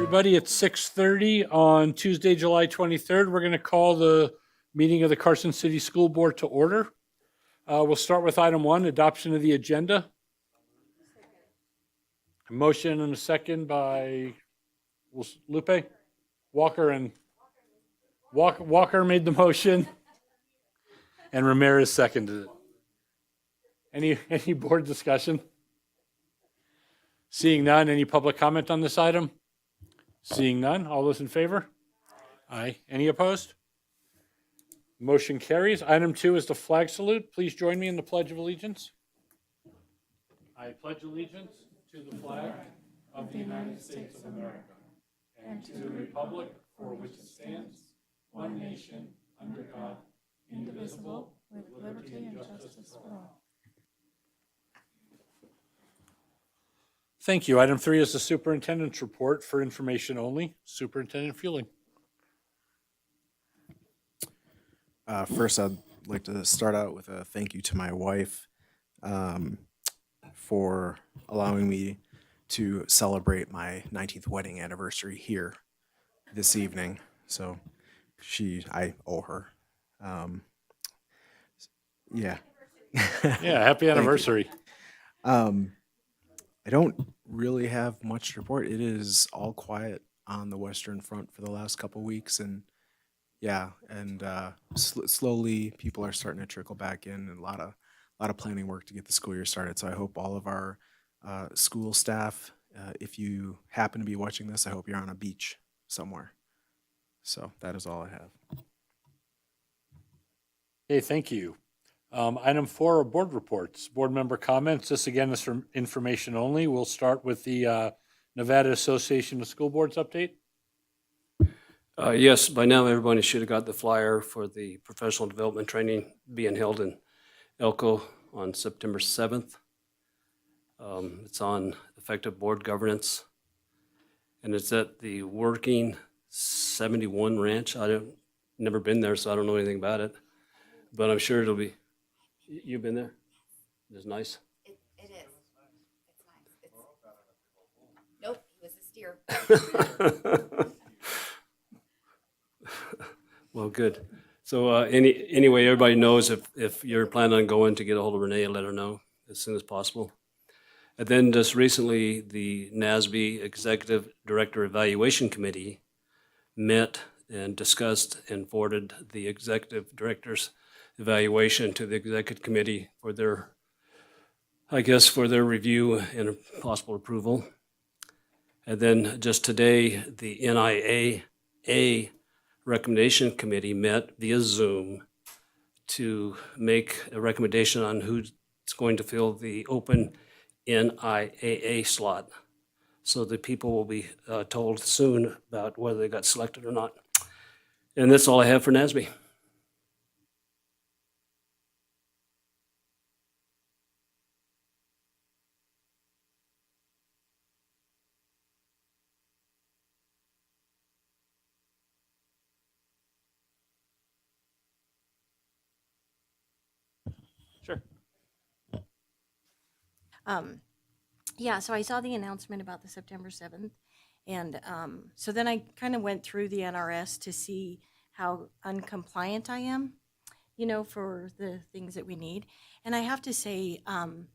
everybody. It's 6:30 on Tuesday, July 23rd. We're going to call the meeting of the Carson City School Board to order. We'll start with item 1, adoption of the agenda. A motion and a second by Lupe, Walker, and Walker made the motion, and Ramirez seconded it. Any board discussion? Seeing none, any public comment on this item? Seeing none, all those in favor? Aye. Any opposed? Motion carries. Item 2 is the flag salute. Please join me in the Pledge of Allegiance. I pledge allegiance to the flag of the United States of America and to the republic for which it stands, one nation, under God, indivisible, with liberty and justice for all. Thank you. Item 3 is the superintendent's report for information only. Superintendent Fueling. First, I'd like to start out with a thank you to my wife for allowing me to celebrate my 19th wedding anniversary here this evening. So I owe her. Yeah. Yeah, happy anniversary. I don't really have much to report. It is all quiet on the Western Front for the last couple weeks, and slowly people are starting to trickle back in, and a lot of planning work to get the school year started. So I hope all of our school staff, if you happen to be watching this, I hope you're on a beach somewhere. So that is all I have. Okay, thank you. Item 4 are board reports. Board member comments. This again is for information only. We'll start with the Nevada Association of School Boards update. Yes, by now everybody should have got the flyer for the professional development training being held in Elko on September 7th. It's on effective board governance, and it's at the Working 71 Ranch. Never been there, so I don't know anything about it, but I'm sure it'll be. You've been there? It's nice. It is. It's nice. Nope, he was a steer. Well, good. So anyway, everybody knows if you're planning on going, to get a hold of Renee and let her know as soon as possible. And then just recently, the NASB Executive Director Evaluation Committee met and discussed and forwarded the Executive Director's evaluation to the Executive Committee for their, for their review and possible approval. And then just today, the NIAA Recommendation Committee met via Zoom to make a recommendation on who's going to fill the open NIAA slot. So the people will be told soon about whether they got selected or not. And that's all I have for NASB. Sure. So I saw the announcement about the September 7th. And so then I kind of went through the NRS to see how uncompliant I am, for the things that we need. And I have to say,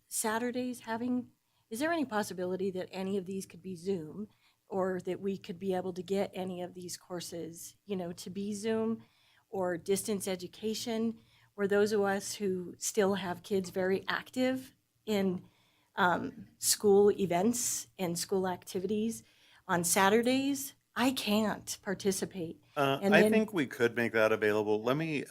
Saturdays is there any possibility that any of these could be Zoom, or that we could be able to get any of these courses, to be Zoom or distance education, or those of us who still have kids very active in school events and school activities on Saturdays? I can't participate. I think we could make that available. Let me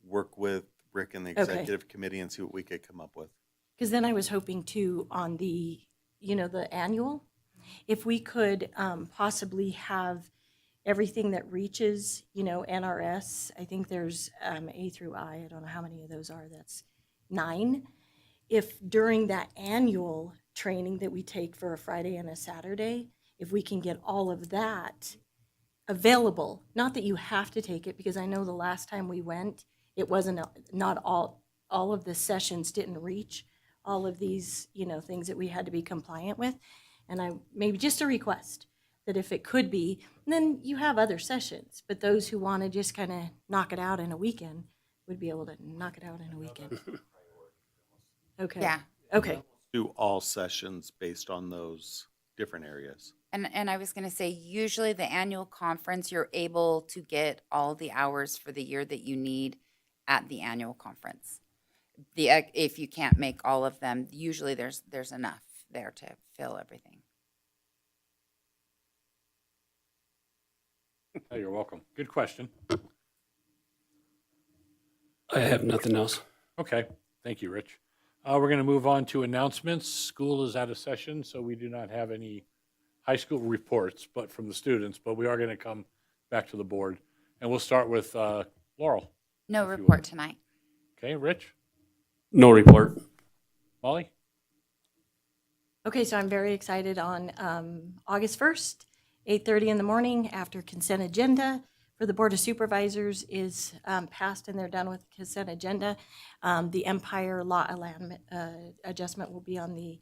work with Rick and the executive committee and see what we could come up with. Because then I was hoping too on the, the annual, if we could possibly have everything that reaches, NRS. I think there's A through I don't know how many of those are. That's 9. If during that annual training that we take for a Friday and a Saturday, if we can get all of that available, not that you have to take it, because I know the last time we went, it wasn't, not all of the sessions didn't reach all of these, things that we had to be compliant with. And maybe just a request, that if it could be, then you have other sessions. But those who want to just kind of knock it out in a weekend would be able to knock it out in a weekend. Okay. Yeah. Okay. Do all sessions based on those different areas. And I was going to say, usually the annual conference, you're able to get all the hours for the year that you need at the annual conference. If you can't make all of them, usually there's enough there to fill everything. Oh, you're welcome. Good question. I have nothing else. Okay, thank you, Rich. We're going to move on to announcements. School is out of session, so we do not have any high school reports, but from the students, but we are going to come back to the board. And we'll start with Laurel. No If you report would. tonight. Okay, Rich, No report. Molly? Okay, so I'm very excited on August 1st, 8:30 in the morning, after consent agenda for the Board of Supervisors is passed and they're done with the consent agenda. The Empire Law Alignment adjustment will be on the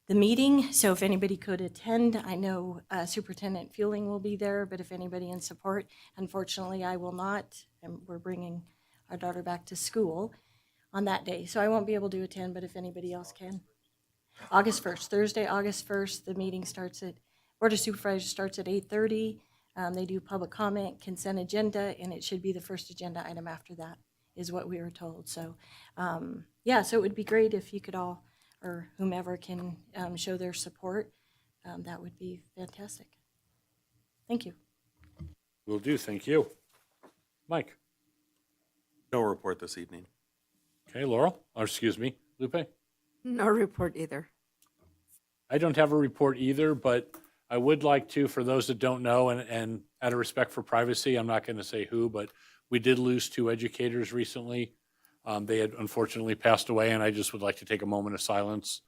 meeting, so if anybody could attend, I know Superintendent Fueling will be there, but if anybody in support, unfortunately, I will not. And we're bringing our daughter back to school on that day, so I won't be able to attend, but if anybody else can. August 1st, Thursday, August 1st, the meeting starts at, Board of Supervisors starts at 8:30. They do public comment, consent agenda, and it should be the first agenda item after that, is what we were told. So, yeah, so it would be great if you could all, or whomever can show their support. That would be fantastic. Thank you. Will do, thank you. Mike? No report this evening. Okay, Laurel, or excuse me, Lupe? No report either. I don't have a report either, but I would like to, for those that don't know, and out of respect for privacy, I'm not going to say who, but we did lose 2 educators recently. They had unfortunately passed away, and I just would like to take a moment of silence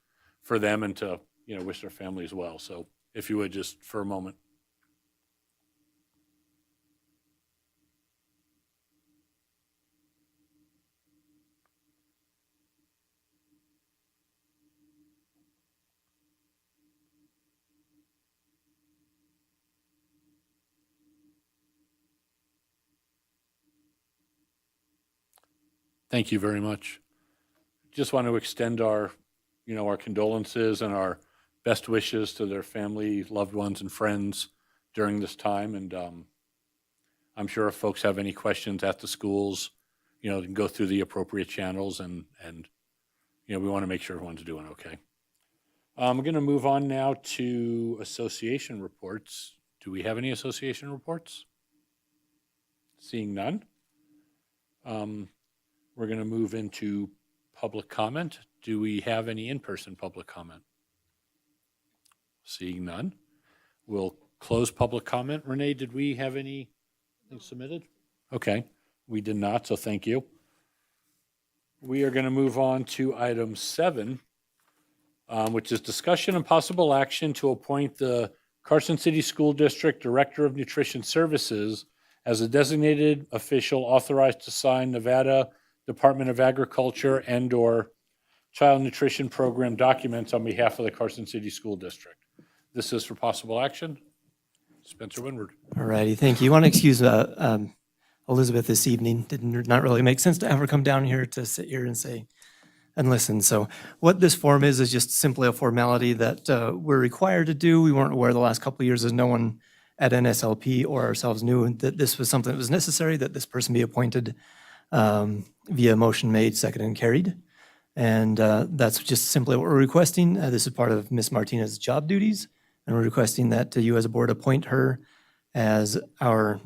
for them and to, wish their families well. So if you would, just for a moment. Thank you very much. Just want to extend our, our condolences and our best wishes to their family, loved ones, and friends during this time. And I'm sure if folks have any questions at the schools, they can go through the appropriate channels, and we want to make sure everyone's doing okay. I'm going to move on now to association reports. Do we have any association reports? Seeing none. We're going to move into public comment. Do we have any in-person public comment? Seeing none. We'll close public comment. Renee, did we have anything submitted? Okay, we did not, so thank you. We are going to move on to item 7, which is discussion and possible action to appoint the Carson City School District Director of Nutrition Services as a designated official authorized to sign Nevada Department of Agriculture and/or Child Nutrition Program documents on behalf of the Carson City School District. This is for possible action. Spencer Winward. All righty, thank you. I want to excuse Elizabeth this evening. Not really make sense to have her come down here to sit here and say and listen. So what this form is just simply a formality that we're required to do. We weren't aware the last couple of years, as no one at NSLP or ourselves knew that this was something that was necessary, that this person be appointed via motion made, seconded, and carried. And that's just simply what we're requesting. This is part of Ms. Martinez's job duties, and we're requesting that you as a board appoint her as our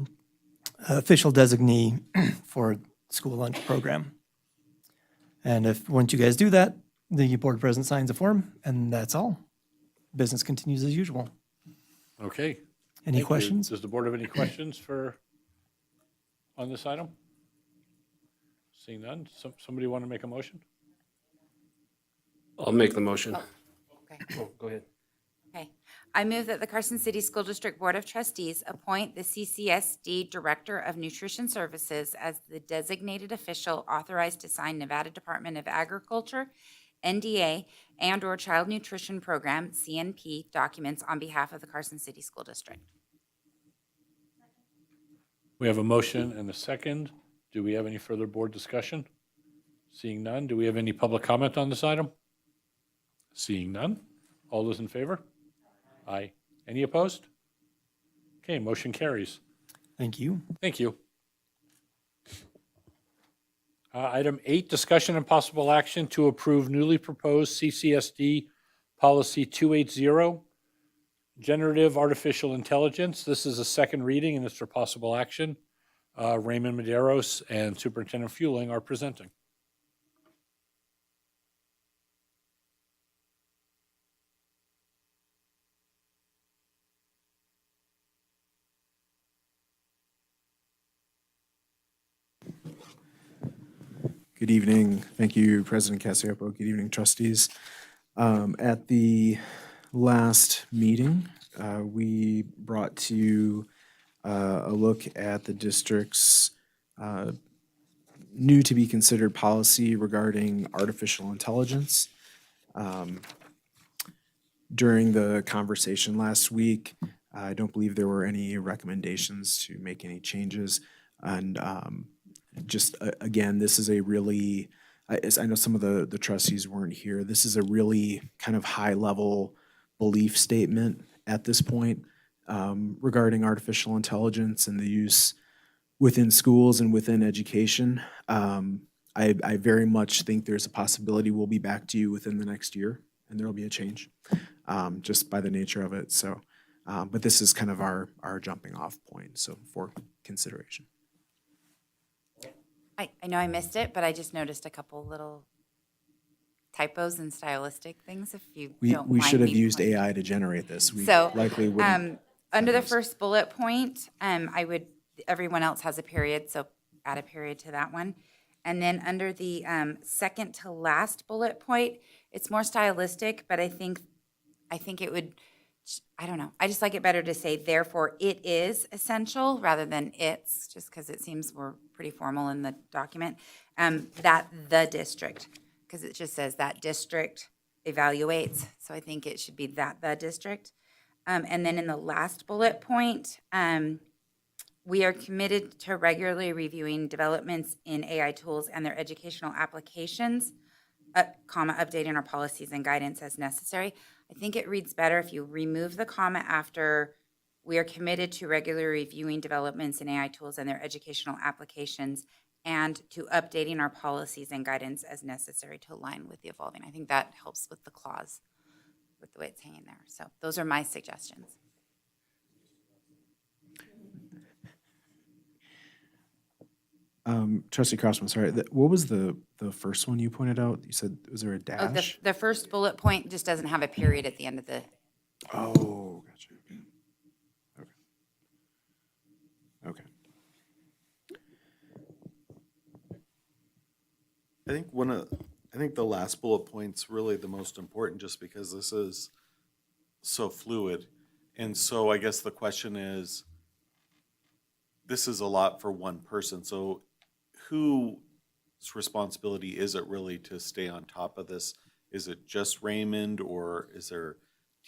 official designee for school lunch program. And once you guys do that, the board president signs a form, and that's all. Business continues as usual. Okay. Any Thank you. questions? Does the board have any questions on this item? Seeing none, somebody want to make a motion? I'll make the motion. Okay. Oh, go ahead. Okay. I move that the Carson City School District Board of Trustees appoint the CCSD Director of Nutrition Services as the designated official authorized to sign Nevada Department of Agriculture NDA, and/or Child Nutrition Program, CNP, documents on behalf of the Carson City School District. We have a motion and a second. Do we have any further board discussion? Seeing none, do we have any public comment on this item? Seeing none, all those in favor? Aye. Any opposed? Okay, motion carries. Thank you. Thank you. Item 8, discussion and possible action to approve newly proposed CCSD Policy 280, Generative Artificial Intelligence. This is a second reading and it's for possible action. Raymond Medeiros and Superintendent Fueling are presenting. Good evening. Thank you, President Cassioppo. Good evening, trustees. At the last meeting, we brought to you a look at the district's new to be considered policy regarding artificial intelligence. During the conversation last week, I don't believe there were any recommendations to make any changes. And just again, this is a really, as I know some of the trustees weren't here, this is a really kind of high level belief statement at this point regarding artificial intelligence and the use within schools and within education. I very much think there's a possibility we'll be back to you within the next year and there'll be a change just by the nature of it. So, but this is kind of our jumping off point, so for consideration. I know I missed it, but I just noticed a couple little typos and stylistic things, if you don't We mind should have me used pointing. AI to generate this. We So, likely wouldn't. Under the first bullet point, everyone else has a period, so add a period to that one. And then under the second to last bullet point, it's more stylistic, but I think it would, I don't know. I just like it better to say, therefore, it is essential rather than it's, just because it seems we're pretty formal in the document. That the district, because it just says that district evaluates. So I think it should be that the district. And then in the last bullet point, we are committed to regularly reviewing developments in AI tools and their educational applications, updating our policies and guidance as necessary. I think it reads better if you remove the comma after we are committed to regularly reviewing developments in AI tools and their educational applications and to updating our policies and guidance as necessary to align with the evolving. I think that helps with the clause, with the way it's hanging there. So those are my suggestions. Trustee Crossman, sorry, what was the first one you pointed out? You said, was there a Oh, dash? the first bullet point just doesn't have a period at the end of the, Oh, gotcha. Okay. I think the last bullet point's really the most important, just because this is so fluid. And so I guess the question is, this is a lot for one person. So whose responsibility is it really to stay on top of this? Is it just Raymond, or is there a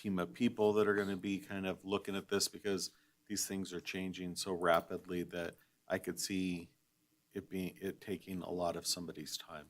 team of people that are going to be kind of looking at this? Because these things are changing so rapidly that I could see it taking a lot of somebody's time.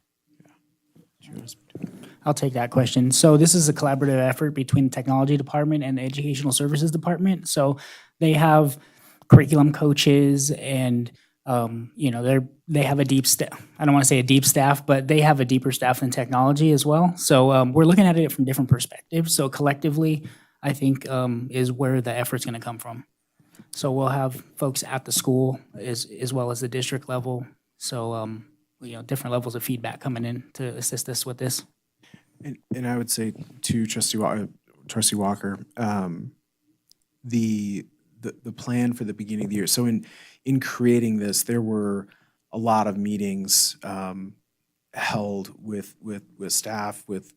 I'll take that question. So this is a collaborative effort between the technology department and the educational services department. So they have curriculum coaches and they have a deep staff. I don't want to say a deep staff, but they have a deeper staff than technology as well. So we're looking at it from different perspectives. So collectively, I think is where the effort's going to come from. So we'll have folks at the school as well as the district level. So different levels of feedback coming in to assist us with this. And I would say to Trustee Walker, the plan for the beginning of the year. So in creating this, there were a lot of meetings held with staff, with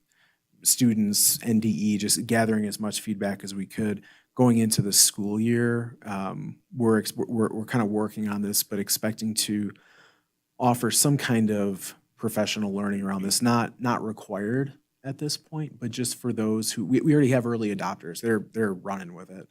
students, NDE, just gathering as much feedback as we could. Going into the school year, we're kind of working on this, but expecting to offer some kind of professional learning around this, not required at this point, but just for those who, we already have early adopters, they're running with it.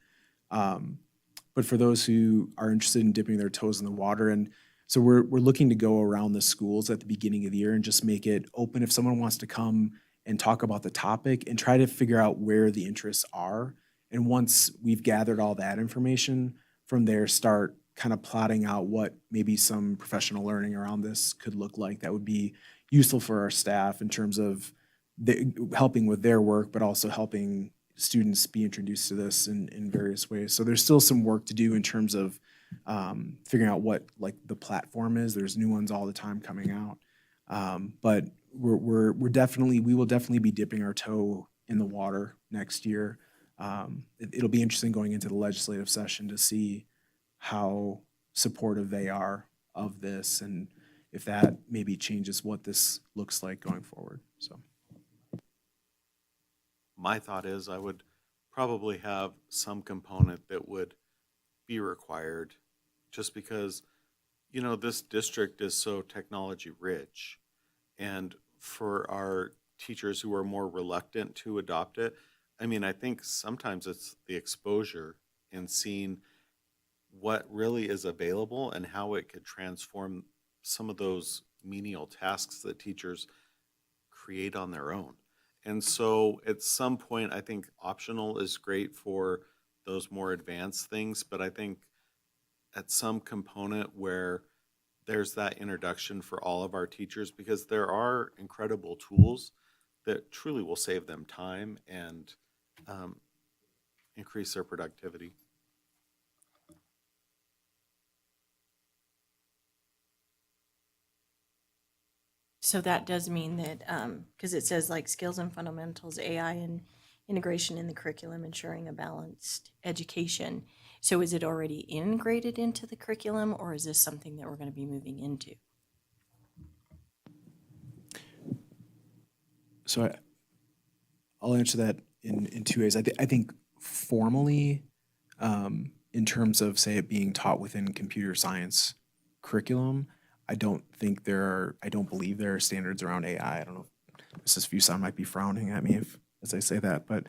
But for those who are interested in dipping their toes in the water, and so we're looking to go around the schools at the beginning of the year and just make it open if someone wants to come and talk about the topic and try to figure out where the interests are. And once we've gathered all that information, from there start kind of plotting out what maybe some professional learning around this could look like that would be useful for our staff in terms of helping with their work, but also helping students be introduced to this in various ways. So there's still some work to do in terms of figuring out what like the platform is. There's new ones all the time coming out. But we will definitely be dipping our toe in the water next year. It'll be interesting going into the legislative session to see how supportive they are of this and if that maybe changes what this looks like going forward. So. My thought is I would probably have some component that would be required just because, you know, this district is so technology rich. And for our teachers who are more reluctant to adopt it, I mean, I think sometimes it's the exposure and seeing what really is available and how it could transform some of those menial tasks that teachers create on their own. And so at some point, I think optional is great for those more advanced things, but I think at some component where there's that introduction for all of our teachers, because there are incredible tools that truly will save them time and increase their productivity. So that does mean that, because it says like skills and fundamentals, AI and integration in the curriculum, ensuring a balanced education. So is it already integrated into the curriculum, or is this something that we're going to be moving into? So I'll answer that in two ways. I think formally, in terms of, say, it being taught within computer science curriculum, I don't believe there are standards around AI. I don't know if Mrs. Fuson might be frowning at me as I say that, but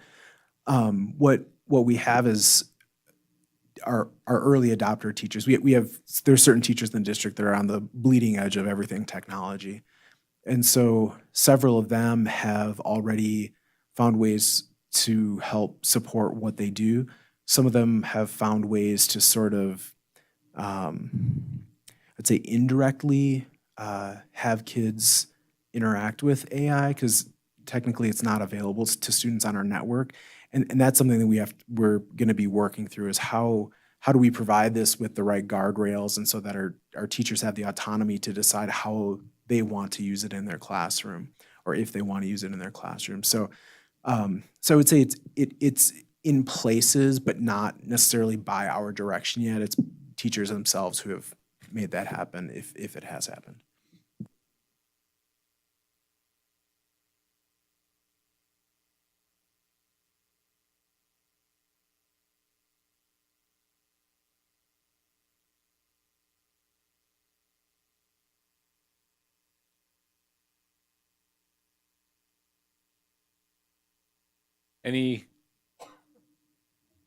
what we have is our early adopter teachers. There's certain teachers in the district that are on the bleeding edge of everything technology. And so several of them have already found ways to help support what they do. Some of them have found ways to sort of, I'd say indirectly have kids interact with AI, because technically it's not available to students on our network. And that's something that we're going to be working through, is how do we provide this with the right guardrails, and so that our teachers have the autonomy to decide how they want to use it in their classroom, or if they want to use it in their classroom. So I would say it's in places, but not necessarily by our direction yet. It's teachers themselves who have made that happen, if it has happened.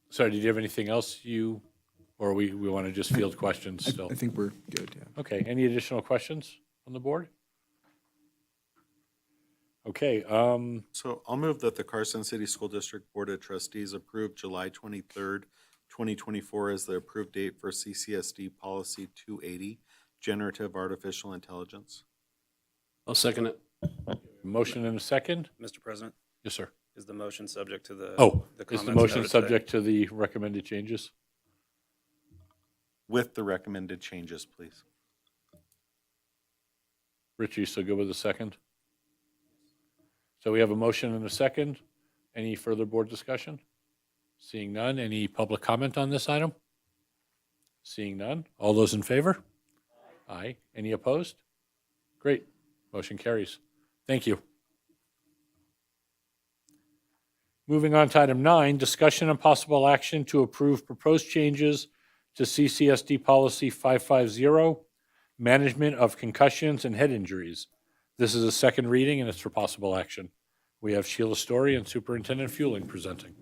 Sorry, did you have anything else or we want to just field questions still? I think we're good, yeah. Okay, any additional questions on the board? Okay, So I'll move that the Carson City School District Board of Trustees approve July 23rd, 2024 as the approved date for CCSD Policy 280, Generative Artificial Intelligence. I'll second it. motion and a second? Mr. President, Yes, sir. is the motion subject to the? Oh, the is the comments motion noted today? subject to the recommended changes? With the recommended changes, please. Rich, you still good with the second? So we have a motion and a second. Any further board discussion? Seeing none, any public comment on this item? Seeing none, all those in favor? Aye. Any opposed? Great, motion carries. Thank you. Moving on to item 9, discussion and possible action to approve proposed changes to CCSD Policy 550, Management of Concussions and Head Injuries. This is a second reading and it's for possible action. We have Sheila Story and Superintendent Fueling presenting.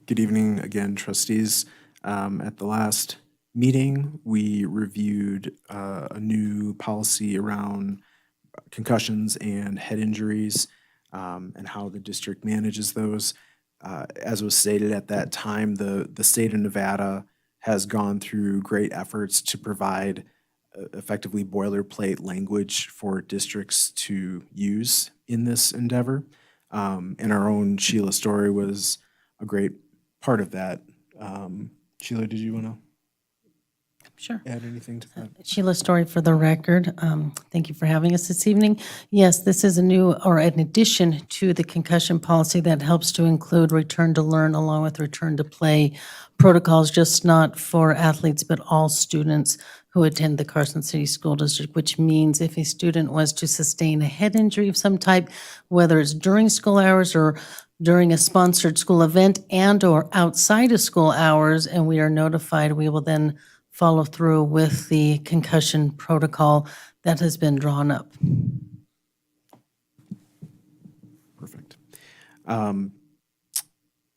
Good evening again, trustees. At the last meeting, we reviewed a new policy around concussions and head injuries and how the district manages those. As was stated at that time, the state of Nevada has gone through great efforts to provide effectively boilerplate language for districts to use in this endeavor. And our own Sheila Story was a great part of that. Sheila, did you want to Sure. add anything to that? Sheila Story for the record. Thank you for having us this evening. Yes, this is a new, or an addition to the concussion policy that helps to include return to learn along with return to play protocols, just not for athletes, but all students who attend the Carson City School District, which means if a student was to sustain a head injury of some type, whether it's during school hours or during a sponsored school event and or outside of school hours, and we are notified, we will then follow through with the concussion protocol that has been drawn up. Perfect.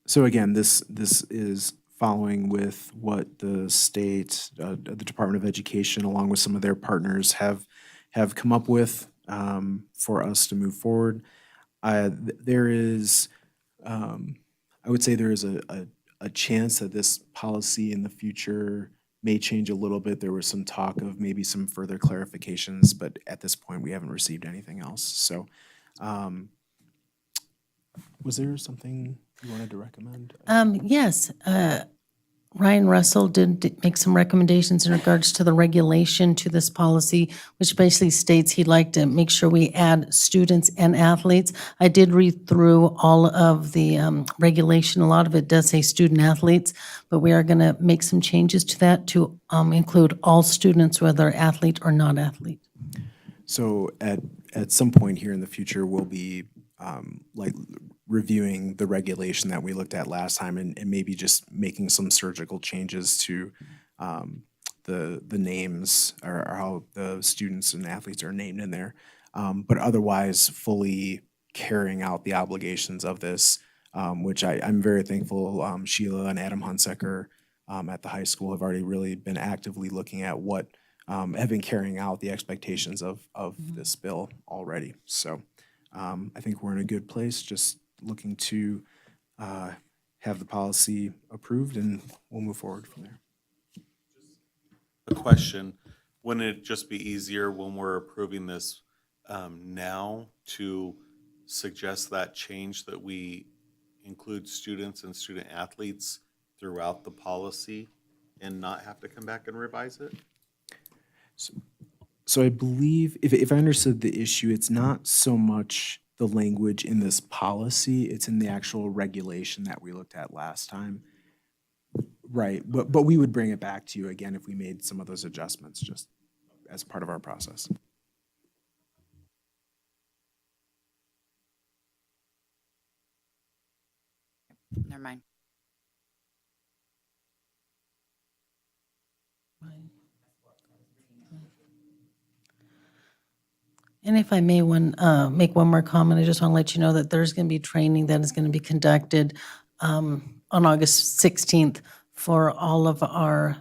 So again, this is following with what the state, the Department of Education, along with some of their partners, have come up with for us to move forward. There is, I would say, there is a chance that this policy in the future may change a little bit. There was some talk of maybe some further clarifications, but at this point, we haven't received anything else. So, was there something you wanted to recommend? Yes, Ryan Russell did make some recommendations in regards to the regulation to this policy, which basically states he'd like to make sure we add students and athletes. I did read through all of the regulation. A lot of it does say student athletes, but we are going to make some changes to that to include all students, whether athlete or not athlete. So at some point here in the future, we'll be like reviewing the regulation that we looked at last time and maybe just making some surgical changes to the names or how the students and athletes are named in there. But otherwise, fully carrying out the obligations of this, which I'm very thankful Sheila and Adam Hunsaker at the high school have already really been actively looking at what have been carrying out the expectations of this bill already. So I think we're in a good place, just looking to have the policy approved, and we'll move forward from there. A question, wouldn't it just be easier when we're approving this now to suggest that change that we include students and student athletes throughout the policy and not have to come back and revise it? So I believe, if I understood the issue, it's not so much the language in this policy, it's in the actual regulation that we looked at last time. Right, but we would bring it back to you again if we made some of those adjustments, just as part of our process. Never mind. And if I may make one more comment, I just want to let you know that there's going to be training that is going to be conducted on August 16th for all of our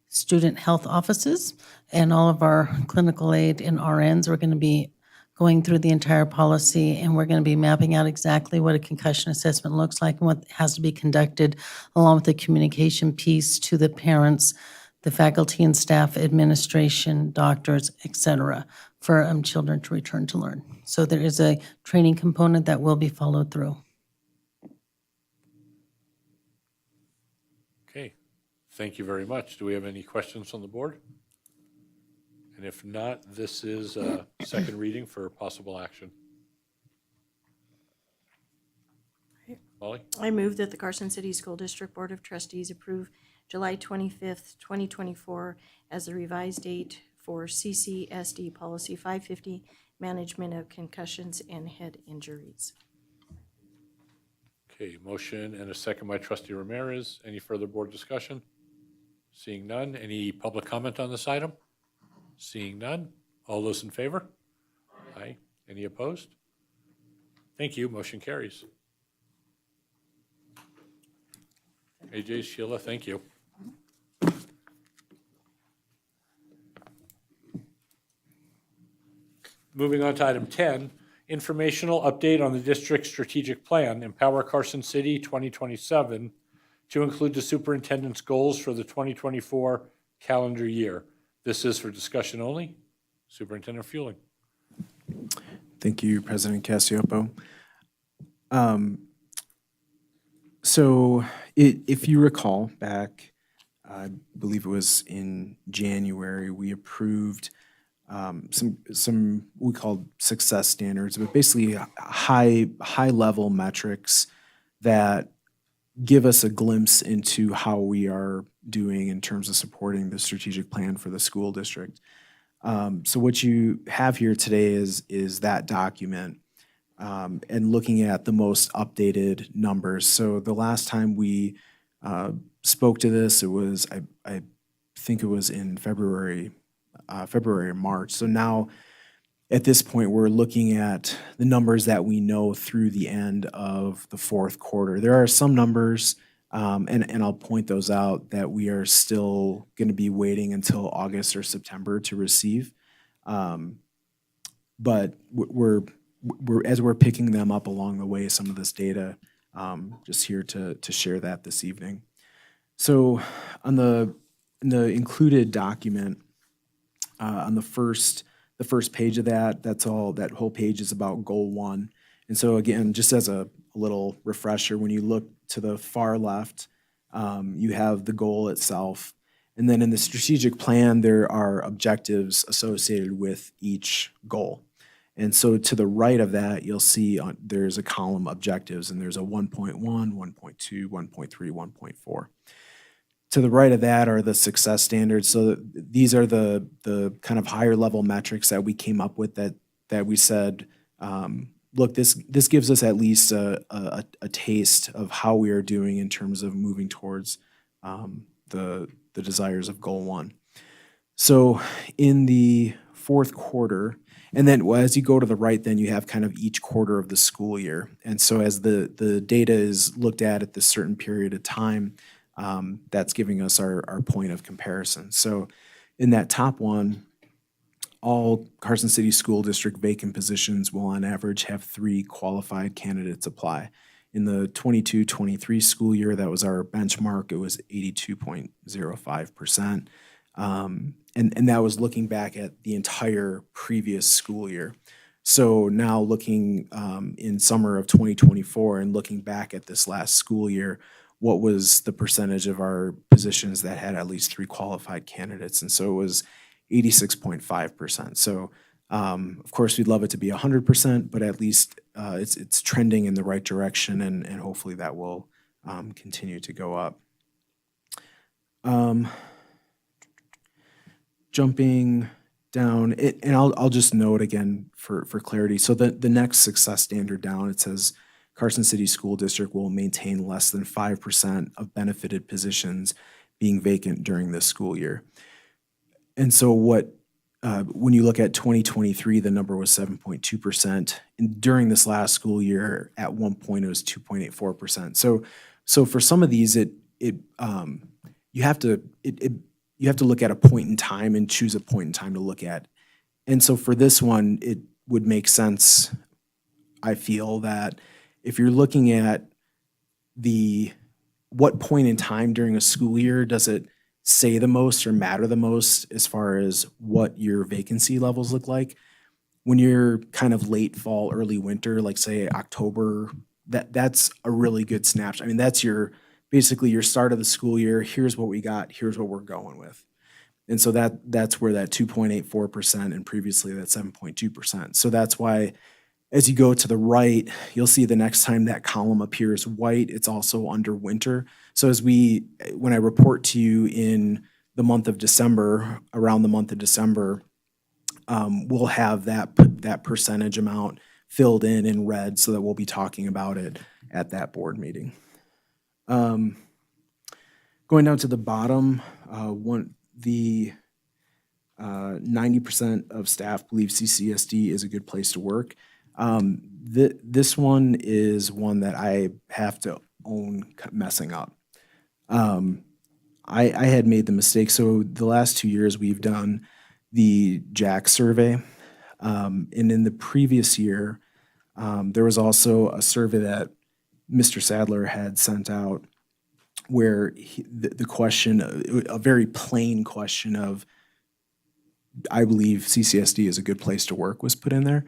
student health offices and all of our clinical aid and RNs. We're going to be going through the entire policy, and we're going to be mapping out exactly what a concussion assessment looks like and what has to be conducted, along with the communication piece to the parents, the faculty and staff, administration, doctors, et cetera, for children to return to learn. So there is a training component that will be followed through. Okay, thank you very much. Do we have any questions on the board? And if not, this is a second reading for possible action. Molly? I move that the Carson City School District Board of Trustees approve July 25th, 2024 as the revised date for CCSD Policy 550, Management of Concussions and Head Injuries. Okay, motion and a second by trustee Ramirez. Any further board discussion? Seeing none. Any public comment on this item? Seeing none. All those in favor? Aye. Any opposed? Thank you. Motion carries. AJ, Sheila, thank you. Moving on to item 10, informational update on the district's strategic plan, Empower Carson City 2027, to include the superintendent's goals for the 2024 calendar year. This is for discussion only. Superintendent Fueling. Thank you, President Cassioppo. So if you recall back, I believe it was in January, we approved some we called success standards, but basically high level metrics that give us a glimpse into how we are doing in terms of supporting the strategic plan for the school district. So what you have here today is that document and looking at the most updated numbers. So the last time we spoke to this, it was I think it was in February or March. So now at this point, we're looking at the numbers that we know through the end of the fourth quarter. There are some numbers, and I'll point those out, that we are still going to be waiting until August or September to receive. But we're as we're picking them up along the way, some of this data, just here to share that this evening. So in the included document, on the first page of that whole page is about goal 1. And so again, just as a little refresher, when you look to the far left, you have the goal itself. And then in the strategic plan, there are objectives associated with each goal. And so to the right of that, you'll see there's a column objectives, and there's a 1.1, 1.2, 1.3, 1.4. To the right of that are the success standards. So these are the kind of higher level metrics that we came up with that we said, look, this gives us at least a taste of how we are doing in terms of moving towards the desires of goal 1. So in the fourth quarter, and then as you go to the right, then you have kind of each quarter of the school year. And so as the data is looked at this certain period of time, that's giving us our point of comparison. So in that top one, all Carson City School District vacant positions will on average have 3 qualified candidates apply. In the 22-23 school year, that was our benchmark. It was 82.05%. And that was looking back at the entire previous school year. So now looking in summer of 2024 and looking back at this last school year, what was the percentage of our positions that had at least 3 qualified candidates? And so it was 86.5%. So of course, we'd love it to be 100%, but at least it's trending in the right direction, and hopefully that will continue to go up. Jumping down, and I'll just note again for clarity. So the next success standard down, it says Carson City School District will maintain less than 5% of benefited positions being vacant during this school year. And so when you look at 2023, the number was 7.2%. And during this last school year, at one point, it was 2.84%. So for some of these, you have to look at a point in time and choose a point in time to look at. And so for this one, it would make sense, I feel, that if you're looking at what point in time during a school year does it say the most or matter the most as far as what your vacancy levels look like, when you're kind of late fall, early winter, like say October, that's a really good snapshot. I mean, that's basically your start of the school year. Here's what we got. Here's what we're going with. And so that's where that 2.84% and previously that 7.2%. So that's why as you go to the right, you'll see the next time that column appears white, it's also under winter. So when I report to you in the month of December, around the month of December, we'll have that percentage amount filled in red so that we'll be talking about it at that board meeting. Going down to the bottom, 90% of staff believe CCSD is a good place to work. This one is one that I have to own messing up. I had made the mistake. So the last 2 years we've done the Jack survey. And in the previous year, there was also a survey that Mr. Sadler had sent out where the question, a very plain question of, I believe CCSD is a good place to work, was put in there.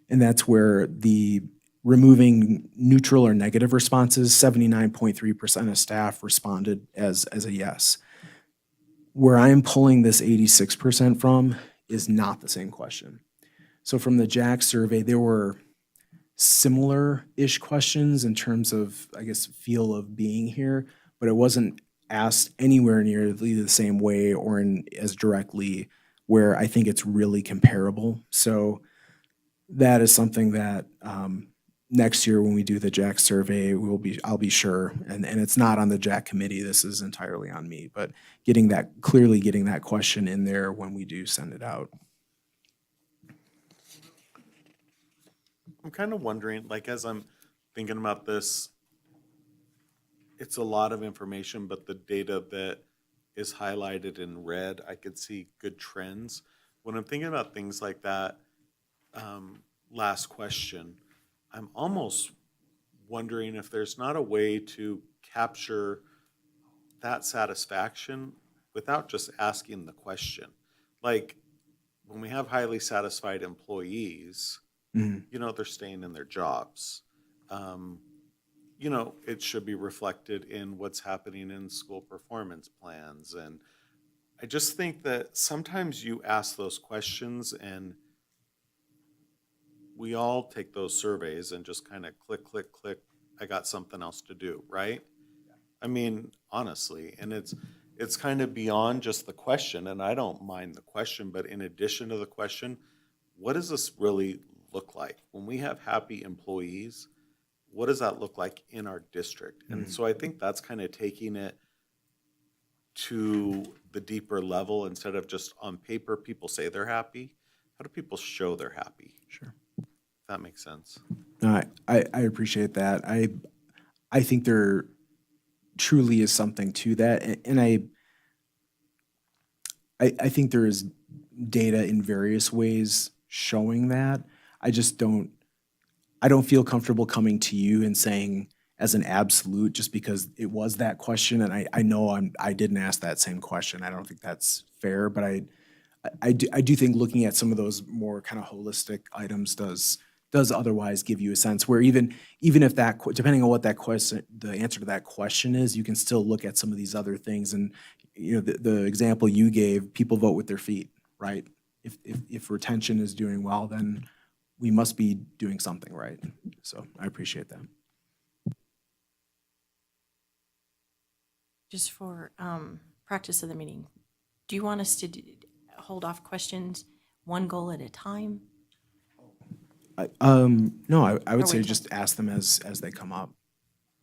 And that's where the removing neutral or negative responses, 79.3% of staff responded as a yes. Where I'm pulling this 86% from is not the same question. So from the Jack survey, there were similar-ish questions in terms of, I guess, feel of being here, but it wasn't asked anywhere nearly the same way or as directly, where I think it's really comparable. So that is something that next year when we do the Jack survey, I'll be sure, and it's not on the Jack committee, this is entirely on me, but clearly getting that question in there when we do send it out. I'm kind of wondering, like, as I'm thinking about this, it's a lot of information, but the data that is highlighted in red, I could see good trends. When I'm thinking about things like that, last question, I'm almost wondering if there's not a way to capture that satisfaction without just asking the question. Like, when we have highly satisfied employees, you know, they're staying in their jobs. You know, it should be reflected in what's happening in school performance plans. And I just think that sometimes you ask those questions and we all take those surveys and just kind of click, click, click. I got something else to do, right? I mean, honestly, and it's kind of beyond just the question, and I don't mind the question, but in addition to the question, what does this really look like? When we have happy employees, what does that look like in our district? And so I think that's kind of taking it to the deeper level. Instead of just on paper, people say they're happy. How do people show they're happy? Sure. If that makes sense. No, I appreciate that. I think there truly is something to that, and I think there is data in various ways showing that. I don't feel comfortable coming to you and saying as an absolute just because it was that question, and I know I didn't ask that same question. I don't think that's fair, but I do think looking at some of those more kind of holistic items does otherwise give you a sense where even if that, depending on what that question, the answer to that question is, you can still look at some of these other things. And you know, the example you gave, people vote with their feet, right? If retention is doing well, then we must be doing something right. So I appreciate that. Just for practice of the meeting, do you want us to hold off questions one goal at a time? No, I would Or say wait just ask them as they come up.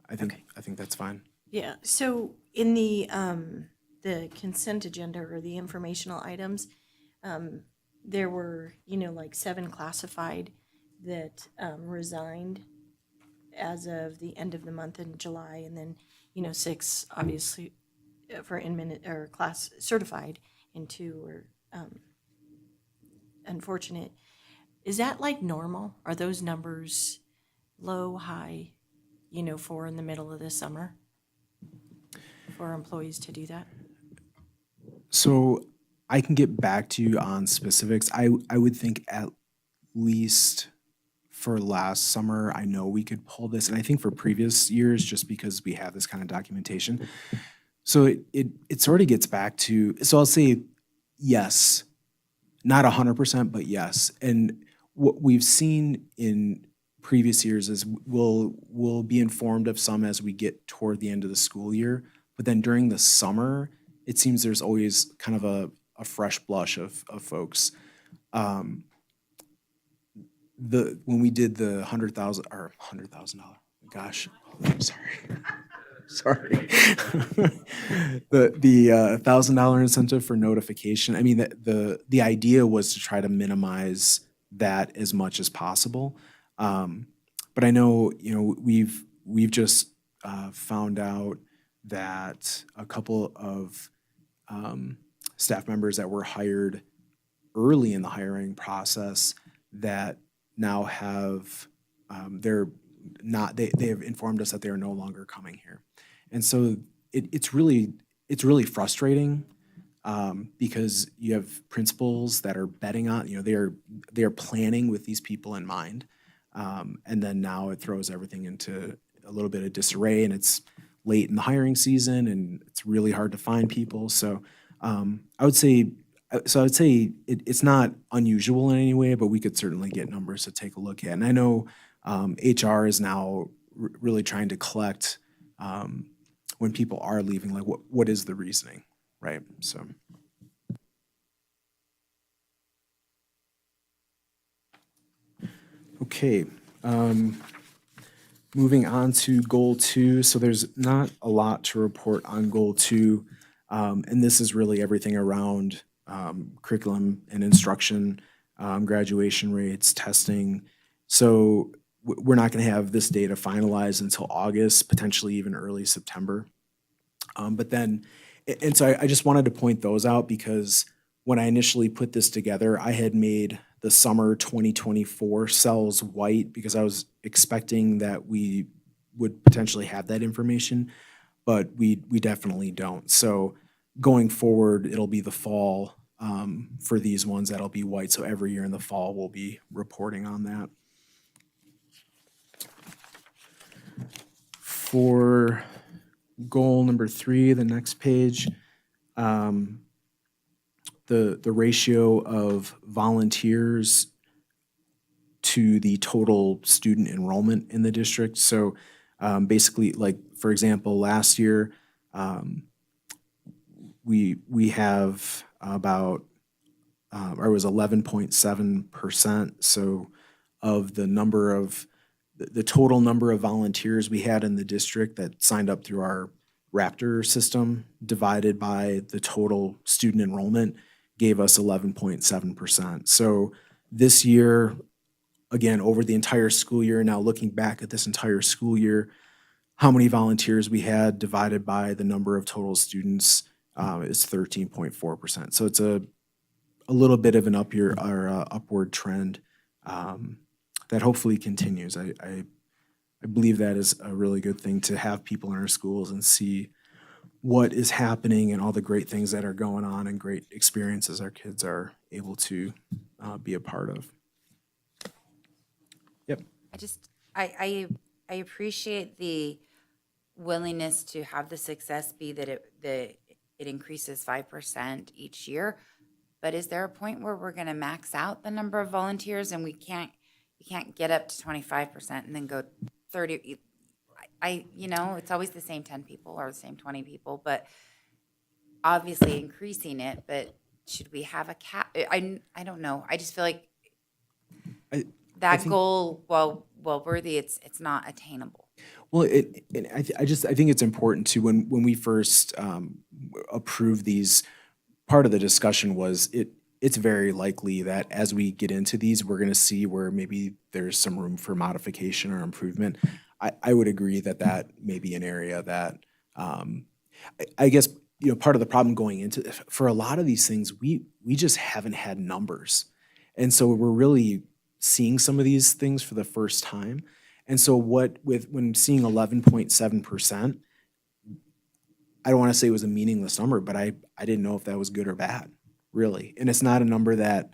I think that's fine. Yeah, so in the consent agenda or the informational items, there were, you know, like 7 classified that resigned as of the end of the month in July, and then, you know, 6 obviously for in-minute or class certified, and 2 were unfortunate. Is that like normal? Are those numbers low, high, you know, for in the middle of the summer for employees to do that? So I can get back to you on specifics. I would think at least for last summer, I know we could pull this, and I think for previous years, just because we have this kind of documentation. So it sort of gets back to, so I'll say yes, not 100%, but yes. And what we've seen in previous years is we'll be informed of some as we get toward the end of the school year, but then during the summer, it seems there's always kind of a fresh blush of folks. When we did the $100,000, gosh, sorry. The $1,000 incentive for notification. I mean, the idea was to try to minimize that as much as possible. But I know, we've just found out that a couple of staff members that were hired early in the hiring process that now have they're not they have informed us that they are no longer coming here, and so it's really frustrating because you have principals that are betting on, they are planning with these people in mind, and then now it throws everything into a little bit of disarray, and it's late in the hiring season, and it's really hard to find people. So I would say, it's not unusual in any way, but we could certainly get numbers to take a look at. And I know HR is now really trying to collect when people are leaving, like what is the reasoning, right? So. Okay. Moving on to goal 2. So there's not a lot to report on goal 2. And this is really everything around curriculum and instruction, graduation rates, testing. So we're not going to have this data finalized until August, potentially even early September. But then, and so I just wanted to point those out because when I initially put this together, I had made the summer 2024 cells white because I was expecting that we would potentially have that information, but we definitely don't. So going forward, it'll be the fall for these ones that'll be white. So every year in the fall, we'll be reporting on that. For goal number 3, the next page, the ratio of volunteers to the total student enrollment in the district. So basically, like, for example, last year, we have about, or it was 11.7%. So of the total number of volunteers we had in the district that signed up through our Raptor system divided by the total student enrollment gave us 11.7%. So this year, again, over the entire school year, now looking back at this entire school year, how many volunteers we had divided by the number of total students is 13.4%. So it's a little bit of an upward trend that hopefully continues. I believe that is a really good thing to have people in our schools and see what is happening and all the great things that are going on and great experiences our kids are able to be a part of. Yep. I appreciate the willingness to have the success be that it increases 5% each year. But is there a point where we're going to max out the number of volunteers and you can't get up to 25% and then go 30? It's always the same 10 people or the same 20 people, but obviously increasing it. But should we have a cap? I don't know. I just feel like goal, while worthy, it's not attainable. Well, I think it's important to when we first approved these. Part of the discussion was it's very likely that as we get into these, we're going to see where maybe there's some room for modification or improvement. I would agree that may be an area that I guess part of the problem going into for a lot of these things we just haven't had numbers, and so we're really seeing some of these things for the first time. And so when seeing 11.7%, I don't want to say it was a meaningless number, but I didn't know if that was good or bad, really. And it's not a number that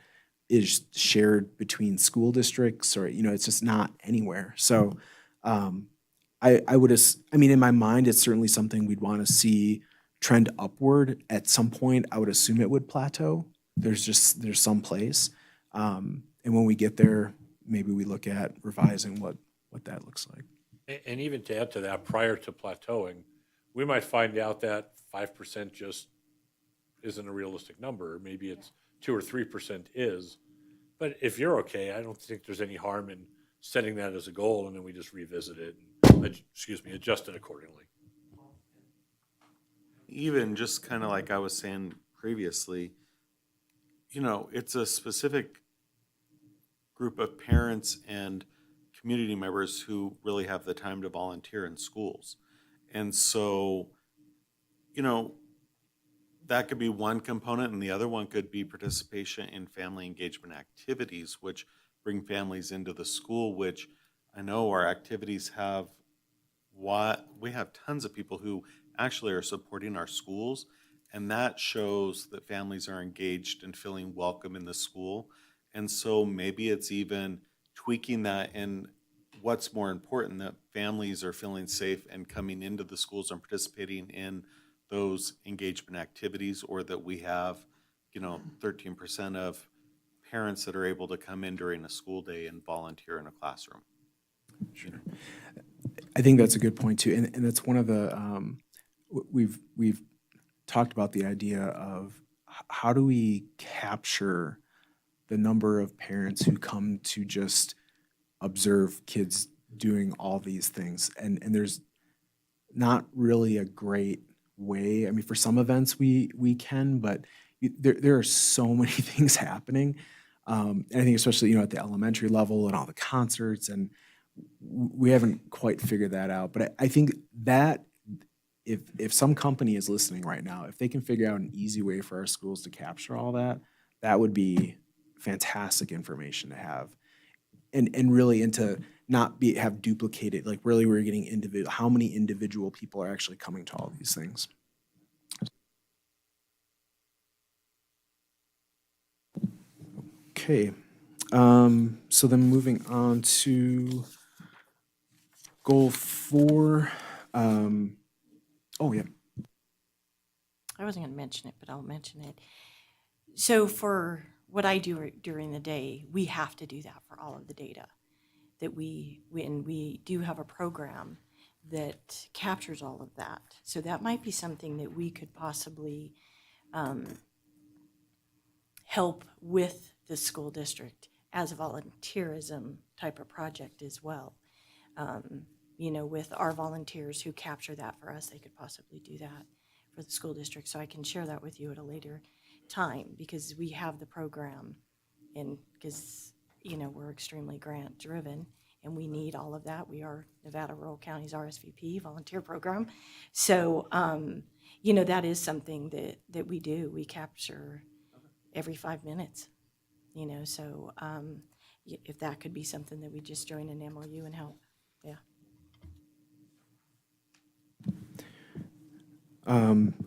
is shared between school districts or, it's just not anywhere. So in my mind, it's certainly something we'd want to see trend upward at some point. I would assume it would plateau. There's some place. And when we get there, maybe we look at revising what that looks like. And even to add to that, prior to plateauing, we might find out that 5% just isn't a realistic number. Maybe it's 2 or 3% is. But if you're okay, I don't think there's any harm in setting that as a goal, and then we just revisit it and, adjust it accordingly. Even just kind of like I was saying previously, it's a specific group of parents and community members who really have the time to volunteer in schools. And so, you know, that could be one component, and the other one could be participation in family engagement activities, which bring families into the school, which I know our activities have we have tons of people who actually are supporting our schools, and that shows that families are engaged and feeling welcome in the school. And so maybe it's even tweaking that, and what's more important, that families are feeling safe and coming into the schools and participating in those engagement activities, or that we have, 13% of parents that are able to come in during a school day and volunteer in a classroom. Sure. I think that's a good point too, and that's one of the we've talked about the idea of how do we capture the number of parents who come to just observe kids doing all these things, and there's not really a great way. I mean, for some events we can, but there are so many things happening. And I think especially at the elementary level and all the concerts, and we haven't quite figured that out. But I think that if some company is listening right now, if they can figure out an easy way for our schools to capture all that, that would be fantastic information to have. And really, and to not have duplicated, like really we're getting how many individual people are actually coming to all these things. Okay, so then moving on to goal 4. Oh yeah, I wasn't going to mention it, but I'll mention it. So for what I do during the day, we have to do that for all of the data that we do have a program that captures all of that. So that might be something that we could possibly help with the school district as a volunteerism type of project as well. With our volunteers who capture that for us, they could possibly do that for the school district. So I can share that with you at a later time, because we have the program, and because we're extremely grant driven and we need all of that. We are Nevada Rural County's RSVP volunteer program. So that is something that we do. We capture every 5 minutes, so if that could be something that we just join an MOU and help. Yeah.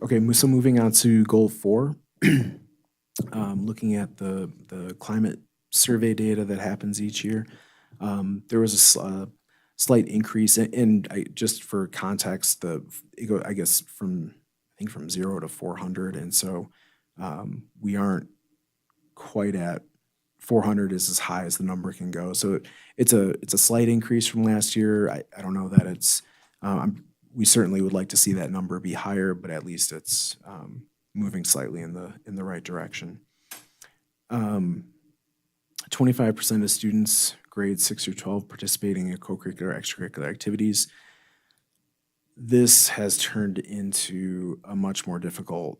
Okay, so moving on to goal 4, looking at the climate survey data that happens each year. There was a slight increase, and just for context, I guess from 0 to 400, and so we aren't quite at 400 is as high as the number can go. So it's a slight increase from last year. I don't know that it's we certainly would like to see that number be higher, but at least it's moving slightly in the right direction. 25% of students grades 6 through 12 participating in co-curricular, extracurricular activities. This has turned into a much more difficult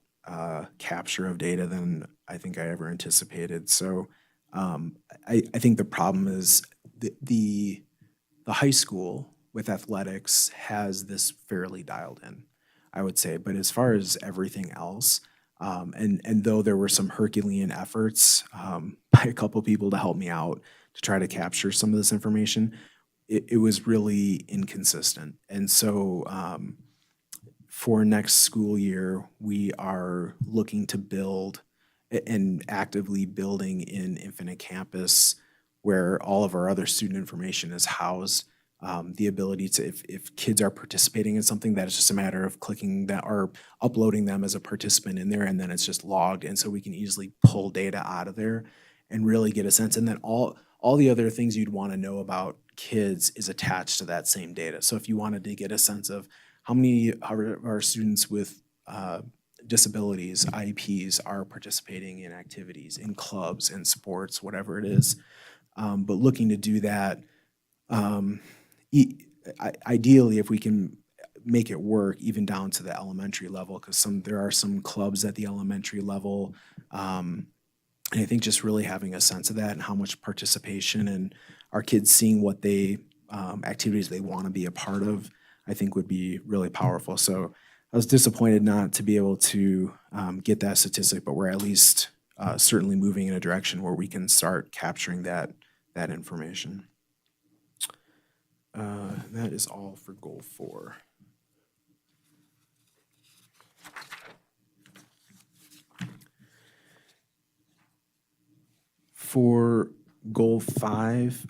capture of data than I think I ever anticipated. So I think the problem is the high school with athletics has this fairly dialed in, I would say. But as far as everything else, and though there were some Herculean efforts by a couple people to help me out to try to capture some of this information, it was really inconsistent. And so for next school year, we are looking to build and actively building in Infinite Campus, where all of our other student information is housed. The ability to, if kids are participating in something, that it's just a matter of clicking that or uploading them as a participant in there, and then it's just logged. And so we can easily pull data out of there and really get a sense. And then all the other things you'd want to know about kids is attached to that same data. So if you wanted to get a sense of how many of our students with disabilities, IEPs, are participating in activities, in clubs, in sports, whatever it is, but looking to do that, ideally, if we can make it work even down to the elementary level, because there are some clubs at the elementary level, and I think just really having a sense of that and how much participation and our kids seeing what they activities they want to be a part of, I think would be really powerful. So I was disappointed not to be able to get that statistic, but we're at least certainly moving in a direction where we can start capturing that information. That is all for goal 4. For goal 5,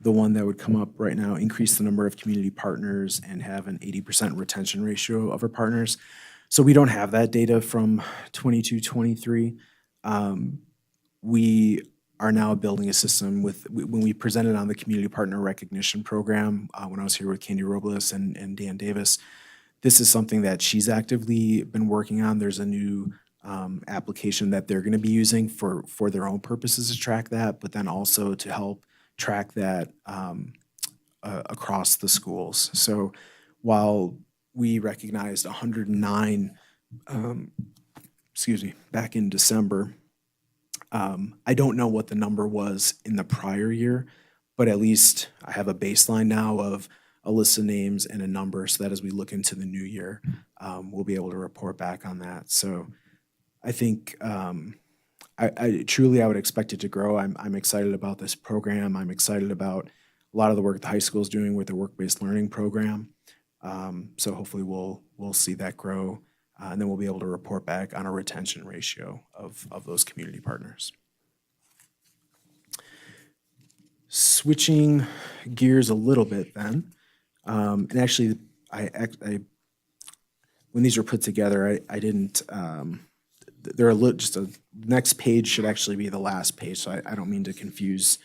the one that would come up right now, increase the number of community partners and have an 80% retention ratio of our partners. So we don't have that data from 22-23. We are now building a system when we presented on the community partner recognition program, when I was here with Candy Robles and Dan Davis, this is something that she's actively been working on. There's a new application that they're going to be using for their own purposes to track that, but then also to help track that across the schools. So while we recognized 109, back in December, I don't know what the number was in the prior year, but at least I have a baseline now of a list of names and a number so that as we look into the new year, we'll be able to report back on that. So I think I truly would expect it to grow. I'm excited about this program. I'm excited about a lot of the work the high school is doing with the work-based learning program. So hopefully we'll see that grow, and then we'll be able to report back on a retention ratio of those community partners. Switching gears a little bit then, and actually I when these were put together, I didn't. They're just a next page should actually be the last page, so I don't mean to confuse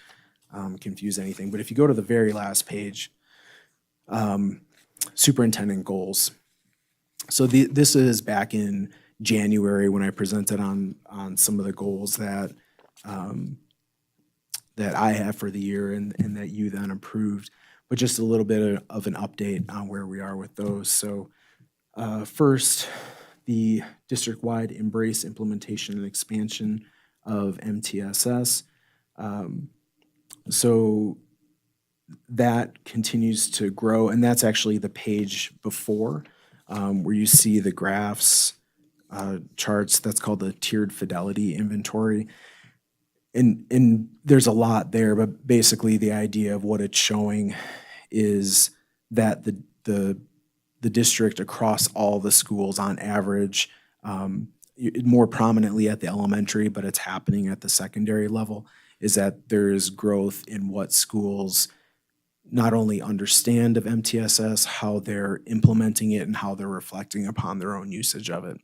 anything. But if you go to the very last page, superintendent goals. So this is back in January when I presented on some of the goals that that I have for the year and that you then approved, but just a little bit of an update on where we are with those. So first, the district-wide embrace implementation and expansion of MTSS. So that continues to grow, and that's actually the page before where you see the graphs, charts. That's called the tiered fidelity inventory. And there's a lot there, but basically the idea of what it's showing is that the district across all the schools on average, more prominently at the elementary, but it's happening at the secondary level, is that there is growth in what schools not only understand of MTSS, how they're implementing it and how they're reflecting upon their own usage of it.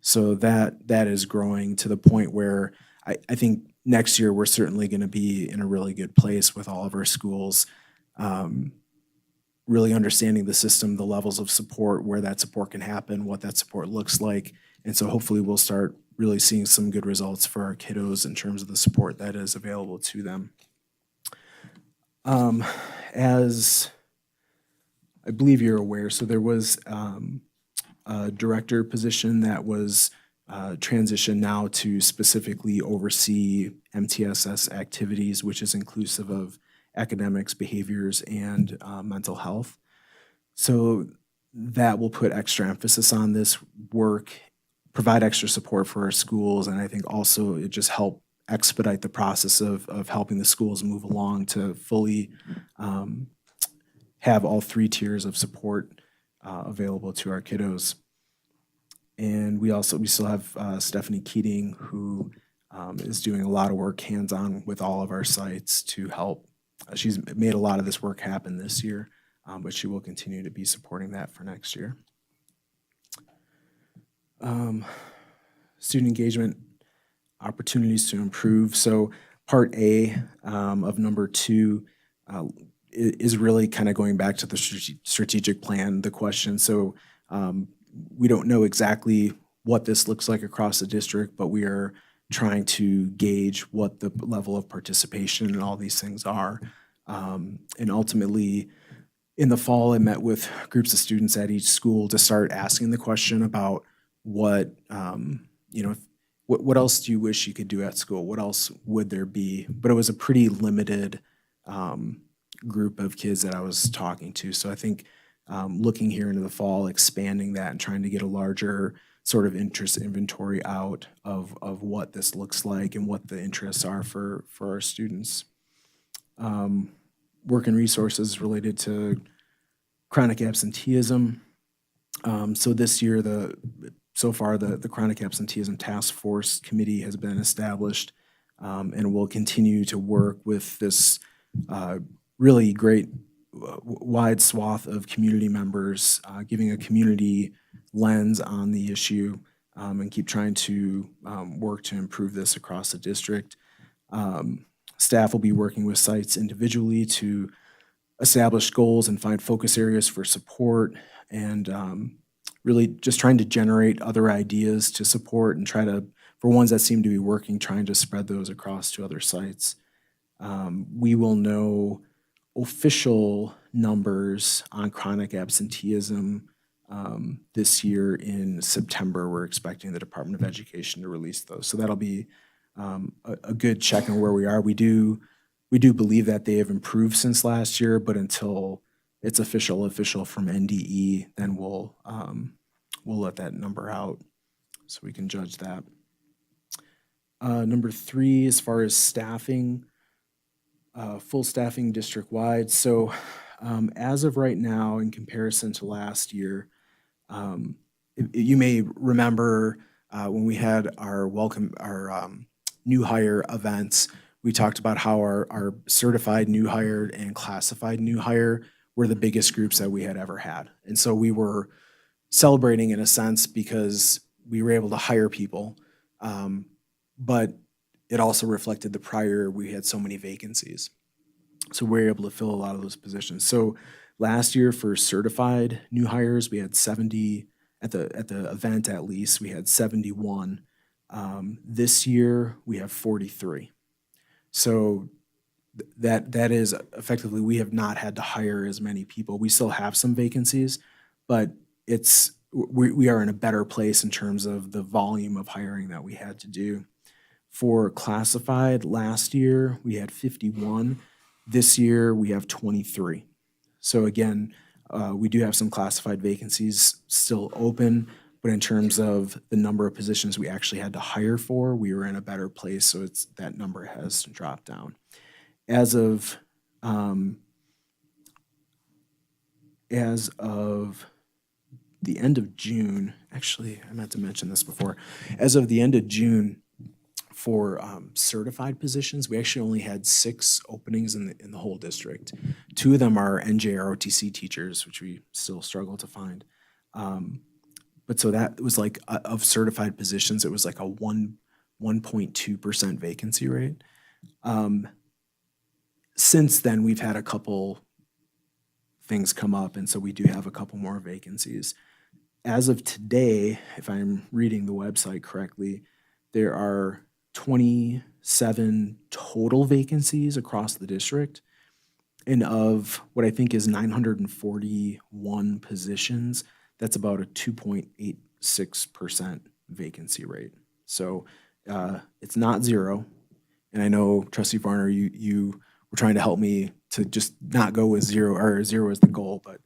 So that is growing to the point where I think next year we're certainly going to be in a really good place with all of our schools, really understanding the system, the levels of support, where that support can happen, what that support looks like. And so hopefully we'll start really seeing some good results for our kiddos in terms of the support that is available to them. As I believe you're aware, so there was a director position that was transitioned now to specifically oversee MTSS activities, which is inclusive of academics, behaviors, and mental health. So that will put extra emphasis on this work, provide extra support for our schools, and I think also it just help expedite the process of helping the schools move along to fully have all 3 tiers of support available to our kiddos. And we still have Stephanie Keating, who is doing a lot of work hands-on with all of our sites to help. She's made a lot of this work happen this year, but she will continue to be supporting that for next year. Student engagement opportunities to improve. So part A of number 2 is really kind of going back to the strategic plan, the question. So we don't know exactly what this looks like across the district, but we are trying to gauge what the level of participation and all these things are. And ultimately, in the fall, I met with groups of students at each school to start asking the question about what else do you wish you could do at school? What else would there be? But it was a pretty limited group of kids that I was talking to. So I think looking here into the fall, expanding that and trying to get a larger sort of interest inventory out of what this looks like and what the interests are for our students. Work and resources related to chronic absenteeism. So this year, so far the Chronic Absenteeism Task Force Committee has been established and will continue to work with this really great wide swath of community members, giving a community lens on the issue and keep trying to work to improve this across the district. Staff will be working with sites individually to establish goals and find focus areas for support and really just trying to generate other ideas to support and try to, for ones that seem to be working, trying to spread those across to other sites. We will know official numbers on chronic absenteeism this year in September. We're expecting the Department of Education to release those. So that'll be a good check on where we are. We do believe that they have improved since last year, but until it's official from NDE, then we'll let that number out so we can judge that. Number 3, as far as staffing, full staffing district-wide. So as of right now, in comparison to last year, you may remember when we had our new hire events, we talked about how our certified new hire and classified new hire were the biggest groups that we had ever had. And so we were celebrating in a sense because we were able to hire people, but it also reflected the prior, we had so many vacancies. So we were able to fill a lot of those positions. So last year for certified new hires, we had 70, at the event at least, we had 71. This year, we have 43. So that is effectively, we have not had to hire as many people. We still have some vacancies, but we are in a better place in terms of the volume of hiring that we had to do. For classified, last year, we had 51. This year, we have 23. So again, we do have some classified vacancies still open, but in terms of the number of positions we actually had to hire for, we were in a better place, so that number has dropped down. As of the end of June, actually, I meant to mention this before. As of the end of June, for certified positions, we actually only had 6 openings in the whole district. 2 of them are NJROTC teachers, which we still struggle to find. But so that was like, of certified positions, it was like a 1.2% vacancy rate. Since then, we've had a couple things come up, and so we do have a couple more vacancies. As of today, if I'm reading the website correctly, there are 27 total vacancies across the district. And of what I think is 941 positions, that's about a 2.86% vacancy rate. So it's not zero. And I know, Trustee Varner, you were trying to help me to just not go with zero, or zero is the goal, but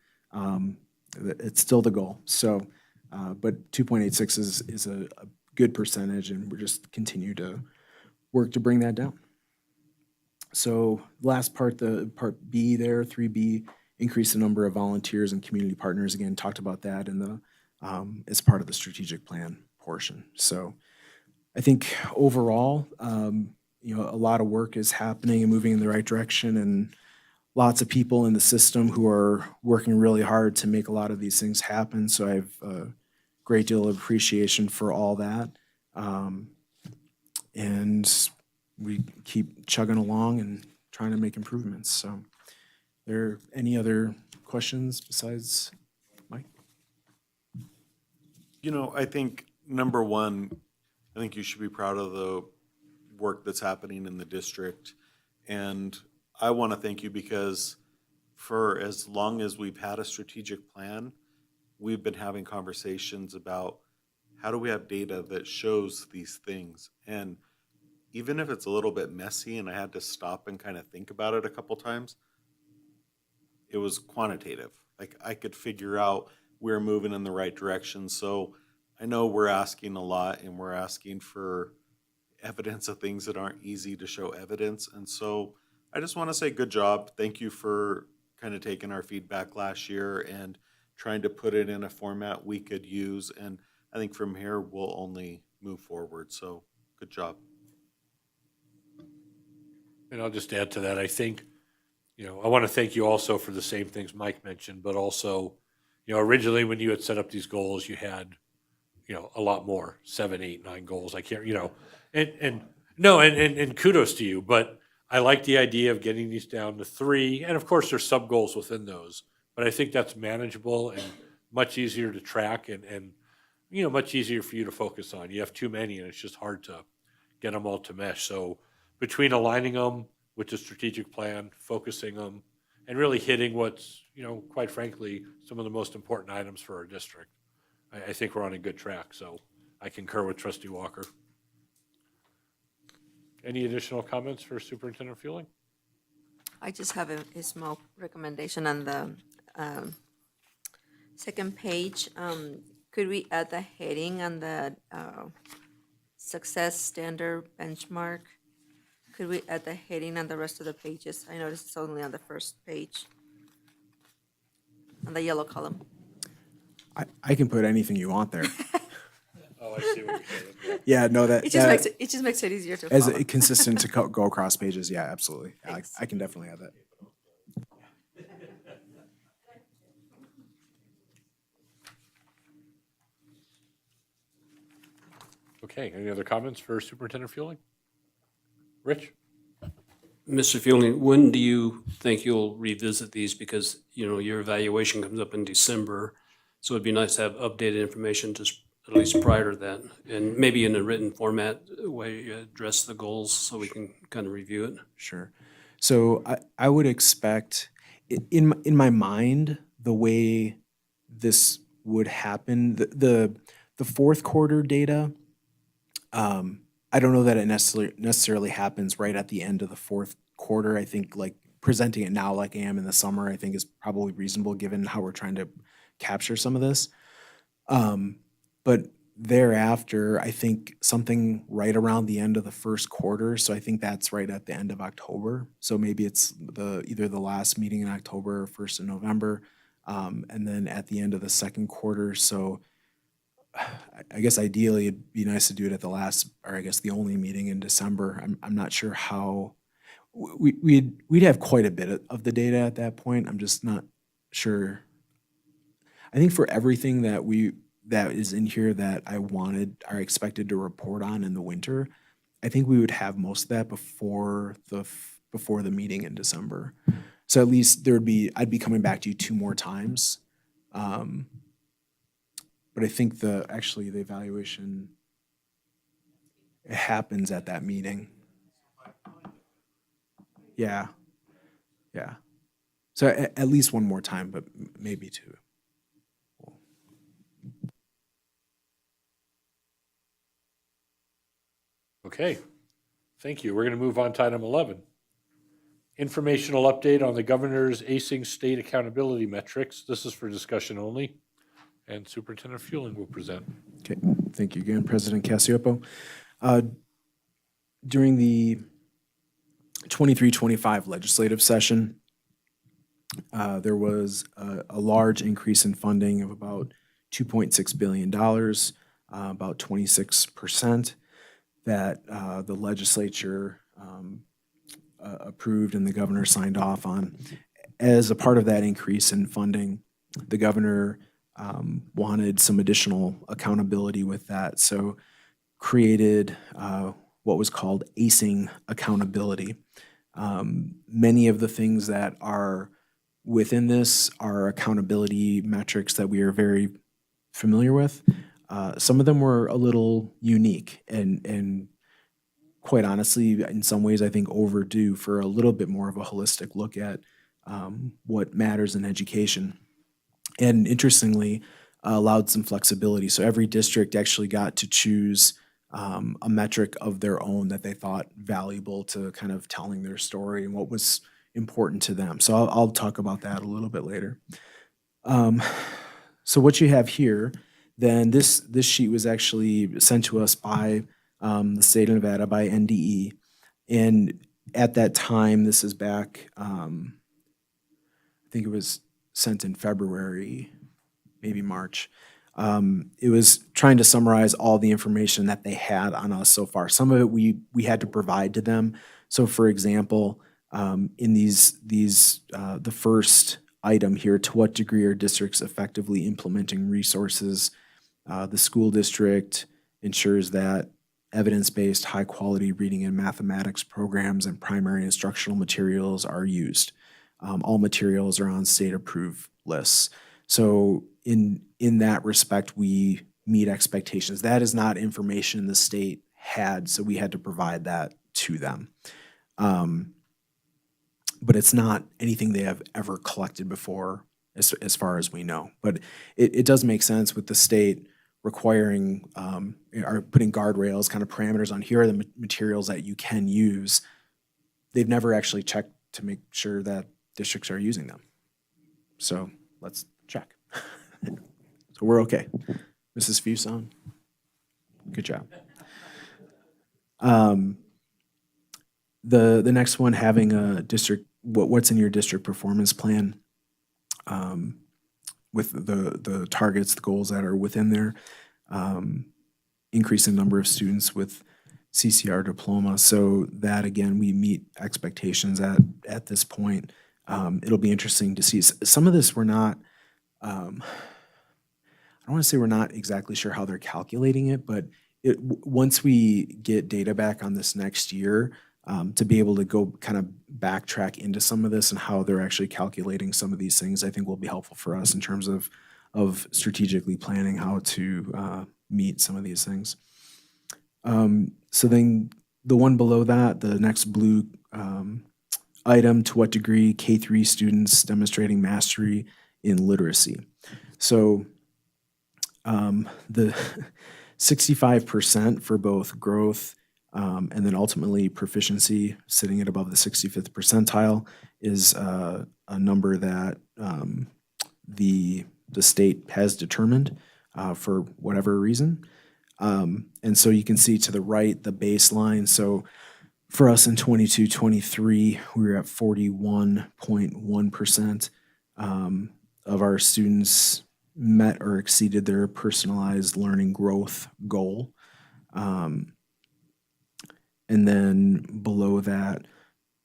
it's still the goal. So, but 2.86 is a good percentage, and we're just continue to work to bring that down. So last part, the part B there, 3B, increase the number of volunteers and community partners. Again, talked about that in the as part of the strategic plan portion. So I think overall, a lot of work is happening and moving in the right direction, and lots of people in the system who are working really hard to make a lot of these things happen. So I have a great deal of appreciation for all that. And we keep chugging along and trying to make improvements. So, are there any other questions besides Mike? I think number one, I think you should be proud of the work that's happening in the district. And I want to thank you because for as long as we've had a strategic plan, we've been having conversations about how do we have data that shows these things. And even if it's a little bit messy and I had to stop and kind of think about it a couple times, it was quantitative. Like I could figure out we're moving in the right direction. So I know we're asking a lot and we're asking for evidence of things that aren't easy to show evidence. And so I just want to say good job. Thank you for kind of taking our feedback last year and trying to put it in a format we could use. And I think from here we'll only move forward. So good job. And I'll just add to that, I think, I want to thank you also for the same things Mike mentioned, but also, originally when you had set up these goals, you had, a lot more, 7, 8, 9 goals. I can't, and kudos to you, but I like the idea of getting these down to 3. And of course, there's sub goals within those, but I think that's manageable and much easier to track and much easier for you to focus on. You have too many and it's just hard to get them all to mesh. So between aligning them with the strategic plan, focusing them, and really hitting what's, quite frankly, some of the most important items for our district, I think we're on a good track. So I concur with Trustee Walker. Any additional comments for Superintendent Fueling? I just have a small recommendation on the second page. Could we add the heading on the success standard benchmark? Could we add the heading on the rest of the pages? I noticed it's only on the first page, on the yellow column. I can put anything you want there. Oh, I see what you're saying. Yeah, no, It just makes it easier to as follow. consistent to go across pages. Yeah, absolutely. Yeah, Thanks. I can definitely add that. Okay, any other comments for Superintendent Fueling? Rich? Mr. Fielding, when do you think you'll revisit these? Because, your evaluation comes up in December, so it'd be nice to have updated information just at least prior to that, and maybe in a written format, way you address the goals so we can kind of review it. Sure. So I would expect, in my mind, the way this would happen, the fourth quarter data, I don't know that it necessarily happens right at the end of the fourth quarter. I think like presenting it now like I am in the summer, I think is probably reasonable given how we're trying to capture some of this. But thereafter, I think something right around the end of the first quarter. So I think that's right at the end of October. So maybe it's either the last meeting in October or first in November, and then at the end of the second quarter. So I guess ideally it'd be nice to do it at the last, or I guess the only meeting in December. I'm not sure how we'd have quite a bit of the data at that point. I'm just not sure. I think for everything that is in here that I expected to report on in the winter, I think we would have most of that before the meeting in December. So at least I'd be coming back to you 2 more times. But I think the evaluation, it happens at that meeting. Yeah. Yeah. So at least 1 more time, but maybe 2. Okay, thank you. We're going to move on to item 11. Informational update on the governor's acing state accountability metrics. This is for discussion only, and Superintendent Fueling will present. Okay, thank you again, President Cassioppo. During the 23-25 legislative session, there was a large increase in funding of about $2.6 billion, about 26%, that the legislature approved and the governor signed off on. As a part of that increase in funding, the governor wanted some additional accountability with that, so created what was called acing accountability. Many of the things that are within this are accountability metrics that we are very familiar with. Some of them were a little unique and quite honestly, in some ways, I think overdue for a little bit more of a holistic look at what matters in education. And interestingly, allowed some flexibility. So every district actually got to choose a metric of their own that they thought valuable to kind of telling their story and what was important to them. So I'll talk about that a little bit later. So what you have here, then this sheet was actually sent to us by the state of Nevada, by NDE. And at that time, this is back, I think it was sent in February, maybe March. It was trying to summarize all the information that they had on us so far. Some of it we had to provide to them. So for example, in the first item here, to what degree are districts effectively implementing resources? The school district ensures that evidence-based, high-quality reading and mathematics programs and primary instructional materials are used. All materials are on state-approved lists. So in that respect, we meet expectations. That is not information the state had, so we had to provide that to them. But it's not anything they have ever collected before, as far as we know. But it does make sense with the state requiring, or putting guardrails, kind of parameters on here are the materials that you can use. They've never actually checked to make sure that districts are using them. So let's check. So we're okay. Mrs. Fuson, good job. The next one, having a district, what's in your district performance plan, with the targets, the goals that are within there, increasing number of students with CCR diploma. So that, again, we meet expectations at this point. It'll be interesting to see. Some of this we're not, I don't want to say we're not exactly sure how they're calculating it, but once we get data back on this next year, to be able to go kind of backtrack into some of this and how they're actually calculating some of these things, I think will be helpful for us in terms of strategically planning how to meet some of these things. So then the one below that, the next blue item, to what degree K-3 students demonstrating mastery in literacy. So the 65% for both growth and then ultimately proficiency, sitting at above the 65th percentile, is a number that the state has determined for whatever reason. And so you can see to the right, the baseline. So for us in 22-23, we were at 41.1% of our students met or exceeded their personalized learning growth goal. And then below that,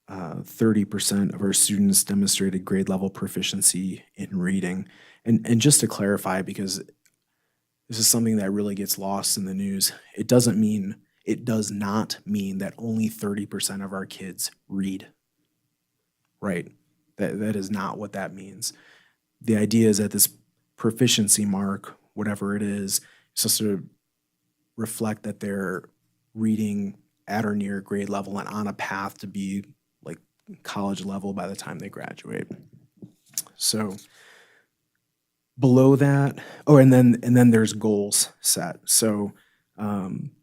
30% of our students demonstrated grade level proficiency in reading. And just to clarify, because this is something that really gets lost in the news, it does not mean that only 30% of our kids read. Right? That is not what that means. The idea is that this proficiency mark, whatever it is supposed to reflect that they're reading at or near grade level and on a path to be like college level by the time they graduate. So below that, and then there's goals set. So again,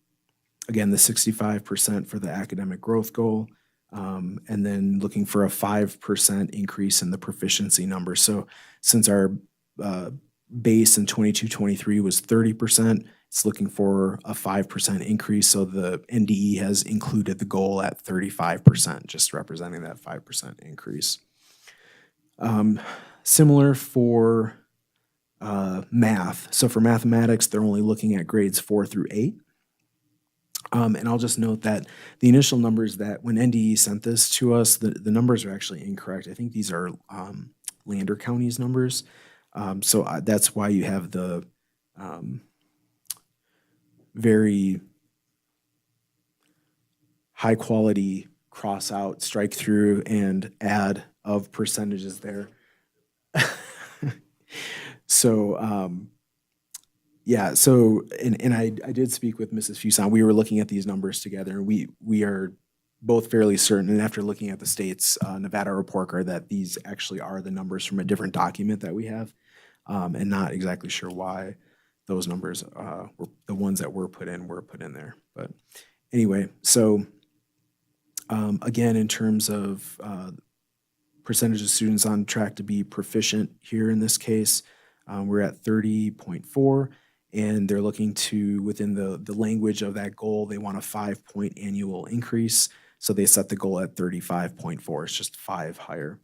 the 65% for the academic growth goal, and then looking for a 5% increase in the proficiency number. So since our base in 22-23 was 30%, it's looking for a 5% increase. So the NDE has included the goal at 35%, just representing that 5% increase. Similar for math. So for mathematics, they're only looking at grades 4 through 8. And I'll just note that the initial numbers that when NDE sent this to us, the numbers are actually incorrect. I think these are Lander County's numbers. So that's why you have the very high quality cross out, strike through, and add of percentages there. So yeah, so and I did speak with Mrs. Fuson. We were looking at these numbers together, and we are both fairly certain, and after looking at the state's Nevada report card, that these actually are the numbers from a different document that we have, and not exactly sure why those numbers were the ones that were put in there. But anyway, so again, in terms of percentage of students on track to be proficient here in this case, we're at 30.4, and they're looking to, within the language of that goal, they want a 5-point annual increase. So they set the goal at 35.4. It's just 5 higher.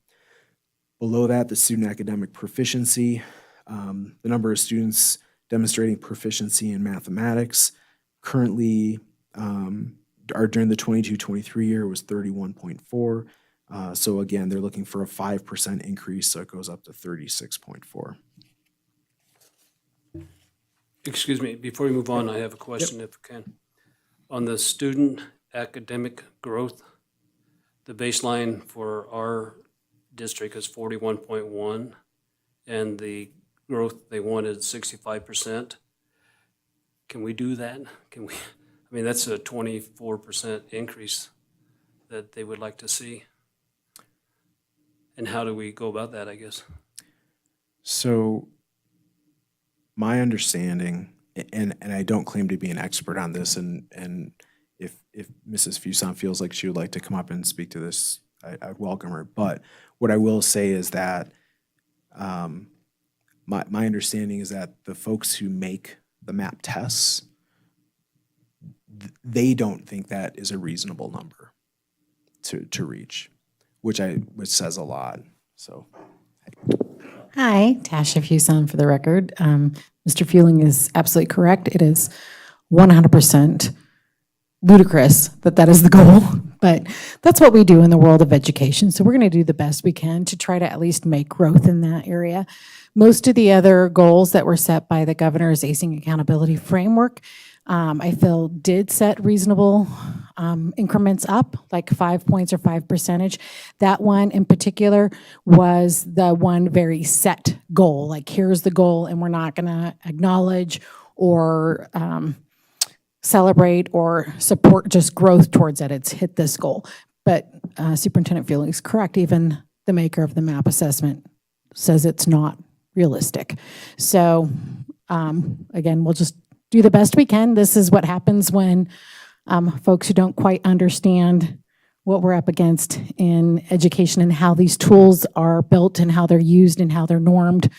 Below that, the student academic proficiency, the number of students demonstrating proficiency in mathematics currently or during the 22-23 year was 31.4. So again, they're looking for a 5% increase, so it goes up to 36.4. Excuse me, before we move on, I have a question if I can. On the student academic growth, the baseline for our district is 41.1, and the growth they wanted 65%. Can we do that? Can we? I mean, that's a 24% increase that they would like to see. And how do we go about that, I guess? So my understanding, and I don't claim to be an expert on this, and if Mrs. Fuson feels like she would like to come up and speak to this, I'd welcome her. But what I will say is that my understanding is that the folks who make the MAP tests, they don't think that is a reasonable number to reach, which says a lot. So. Hi, Tasha Fuson for the record. Mr. Fueling is absolutely correct. It is 100% ludicrous that is the goal, but that's what we do in the world of education. So we're going to do the best we can to try to at least make growth in that area. Most of the other goals that were set by the governor's ACing accountability framework, I feel did set reasonable increments up, like 5 points or 5%. That one in particular was the one very set goal, like here's the goal and we're not going to acknowledge or celebrate or support just growth towards it. It's hit this goal. But Superintendent Fueling is correct. Even the maker of the MAP assessment says it's not realistic. So again, we'll just do the best we can. This is what happens when folks who don't quite understand what we're up against in education and how these tools are built and how they're used and how they're normed,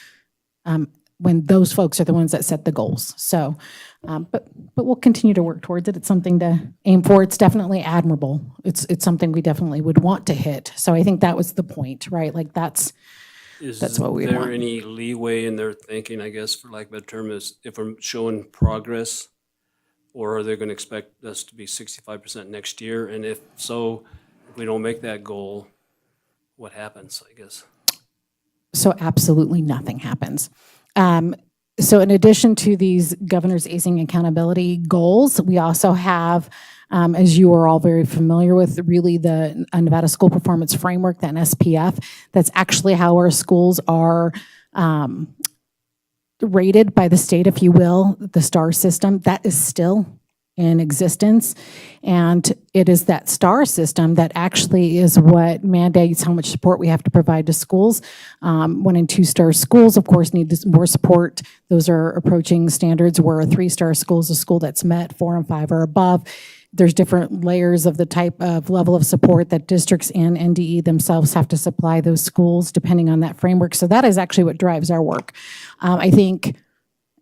when those folks are the ones that set the goals. So, but we'll continue to work towards it. It's something to aim for. It's definitely admirable. It's something we definitely would want to hit. So I think that was the point, right? Like that's what we Is there want. any leeway in their thinking, I guess, for lack of a better term, is if we're showing progress, or are they going to expect us to be 65% next year? And if so, if we don't make that goal, what happens, I guess? So absolutely nothing happens. So in addition to these governor's ACing accountability goals, we also have, as you are all very familiar with, really the Nevada School Performance Framework, the NSPF. That's actually how our schools are rated by the state, if you will, the STAR system. That is still in existence. And it is that STAR system that actually is what mandates how much support we have to provide to schools. 1 and 2-star schools, of course, need more support. Those are approaching standards where a 3-star school is a school that's met, 4 and 5 or above. There's different layers of the type of level of support that districts and NDE themselves have to supply those schools depending on that framework. So that is actually what drives our work. I think,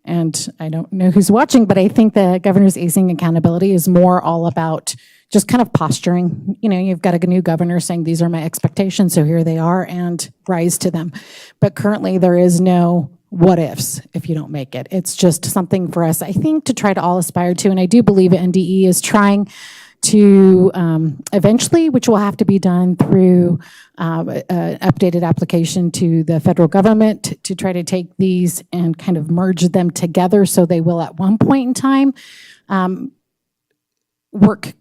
and I don't know who's watching, but I think the governor's ACing accountability is more all about just kind of posturing. You know, you've got a new governor saying, these are my expectations, so here they are, and rise to them. But currently there is no what ifs if you don't make it. It's just something for us, I think, to try to all aspire to. And I do believe NDE is trying to eventually, which will have to be done through an updated application to the federal government to try to take these and kind of merge them together so they will at one point in time work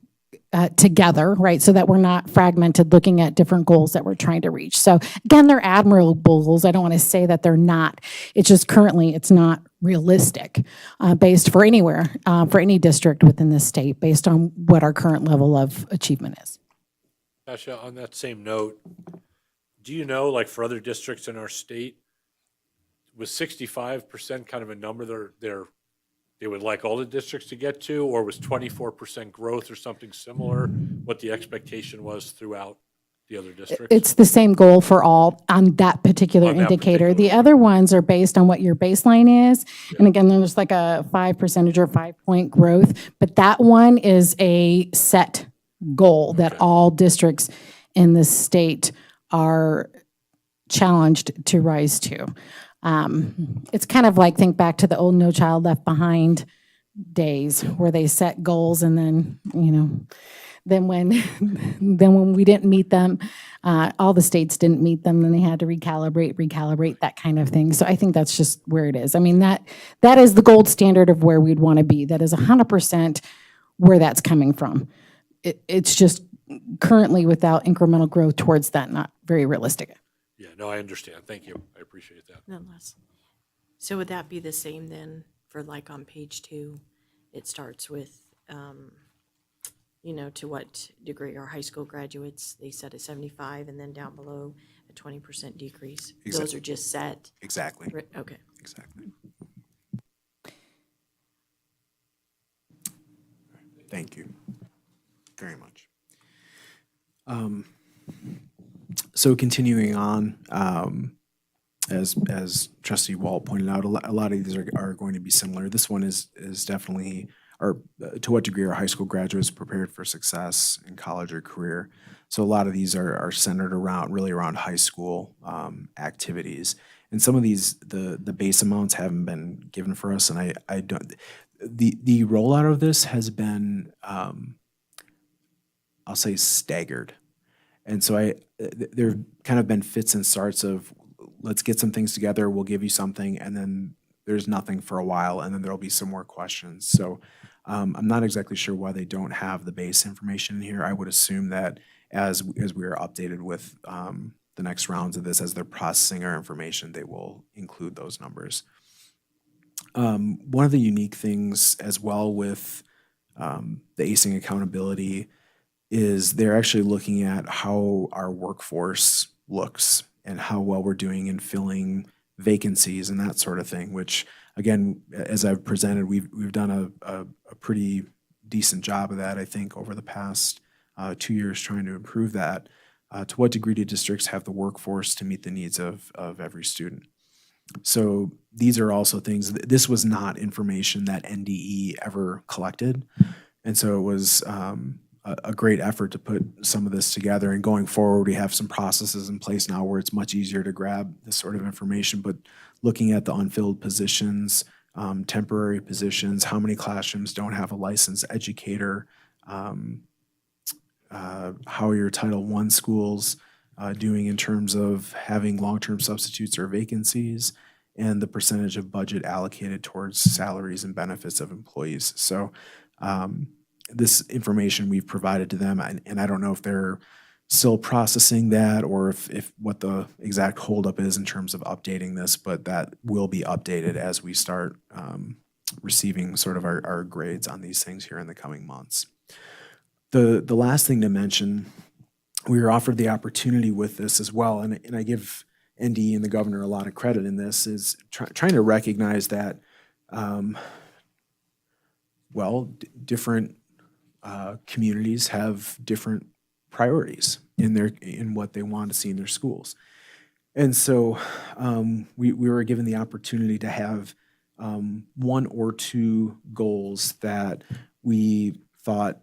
together, right? So that we're not fragmented looking at different goals that we're trying to reach. So again, they're admirable goals. I don't want to say that they're not. It's just currently it's not realistic based for anywhere, for any district within the state based on what our current level of achievement is. Tasha, on that same note, do you know, like for other districts in our state, was 65% kind of a number they're they would like all the districts to get to, or was 24% growth or something similar what the expectation was throughout the other districts? It's the same goal for all on that particular On that indicator. The particular other ones are based on what your baseline is. And again, there's like a 5% or 5-point growth, but that one is a set goal that all districts in the state are challenged to rise to. It's kind of like, think back to the old No Child Left Behind days where they set goals and then, then when we didn't meet them, all the states didn't meet them, then they had to recalibrate, that kind of thing. So I think that's just where it is. I mean, that is the gold standard of where we'd want to be. That is 100% where that's coming from. It's just currently without incremental growth towards that, not very realistic. Yeah, no, I understand. Thank you. I appreciate that. Nonetheless. So would that be the same then for like on page 2? It starts with, to what degree are high school graduates? They set at 75, and then down below a 20% decrease. Those are just set. Exactly. Okay. Exactly. Thank you very much. So continuing on, as Trustee Walt pointed out, a lot of these are going to be similar. This one is definitely, or to what degree are high school graduates prepared for success in college or career? So a lot of these are centered really around high school activities. And some of these, the base amounts haven't been given for us, and I don't, the rollout of this has been, I'll say, staggered. And so there have kind of been fits and starts of, let's get some things together, we'll give you something, and then there's nothing for a while, and then there'll be some more questions. So I'm not exactly sure why they don't have the base information in here. I would assume that as we are updated with the next rounds of this, as they're processing our information, they will include those numbers. One of the unique things as well with the ACing accountability is they're actually looking at how our workforce looks and how well we're doing in filling vacancies and that sort of thing, which, again, as I've presented, we've done a pretty decent job of that, I think, over the past 2 years trying to improve that. To what degree do districts have the workforce to meet the needs of every student? So these are also things, this was not information that NDE ever collected. And so it was a great effort to put some of this together. And going forward, we have some processes in place now where it's much easier to grab this sort of information. But looking at the unfilled positions, temporary positions, how many classrooms don't have a licensed educator, how your Title I schools doing in terms of having long-term substitutes or vacancies, and the percentage of budget allocated towards salaries and benefits of employees. So this information we've provided to them, and I don't know if they're still processing that or if what the exact holdup is in terms of updating this, but that will be updated as we start receiving sort of our grades on these things here in the coming months. The last thing to mention, we were offered the opportunity with this as well, and I give NDE and the governor a lot of credit in this, is trying to recognize that, different communities have different priorities in what they want to see in their schools. And so we were given the opportunity to have 1 or 2 goals that we thought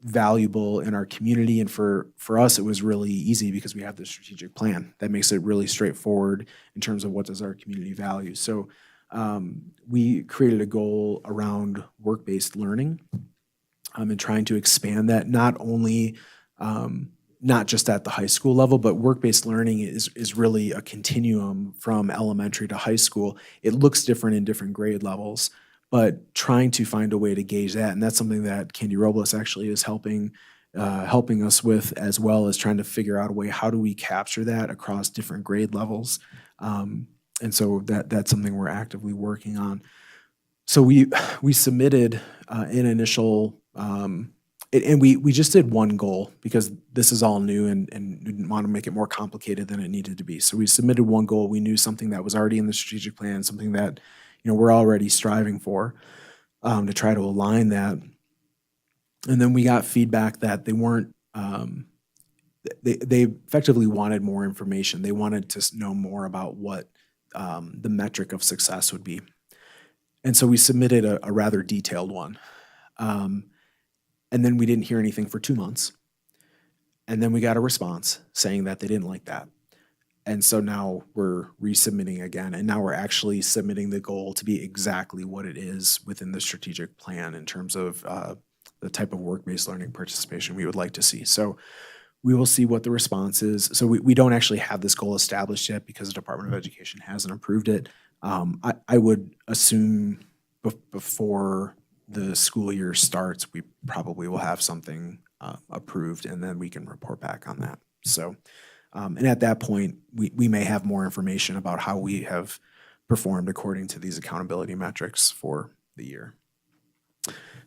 valuable in our community. And for us, it was really easy because we have the strategic plan that makes it really straightforward in terms of what does our community value. So we created a goal around work-based learning and trying to expand that not only not just at the high school level, but work-based learning is really a continuum from elementary to high school. It looks different in different grade levels, but trying to find a way to gauge that. And that's something that Candy Robles actually is helping us with, as well as trying to figure out a way, how do we capture that across different grade levels? And so that's something we're actively working on. So we submitted an initial, and we just did 1 goal because this is all new and we didn't want to make it more complicated than it needed to be. So we submitted 1 goal. We knew something that was already in the strategic plan, something that we're already striving for. to try to align that. And then we got feedback that they weren't, they effectively wanted more information. They wanted to know more about what the metric of success would be. And so we submitted a rather detailed one. And then we didn't hear anything for 2 months. And then we got a response saying that they didn't like that. And so now we're resubmitting again. And now we're actually submitting the goal to be exactly what it is within the strategic plan in terms of the type of work-based learning participation we would like to see. So we will see what the response is. So we don't actually have this goal established yet because the Department of Education hasn't approved it. I would assume before the school year starts, we probably will have something approved, and then we can report back on that. So, and at that point, we may have more information about how we have performed according to these accountability metrics for the year.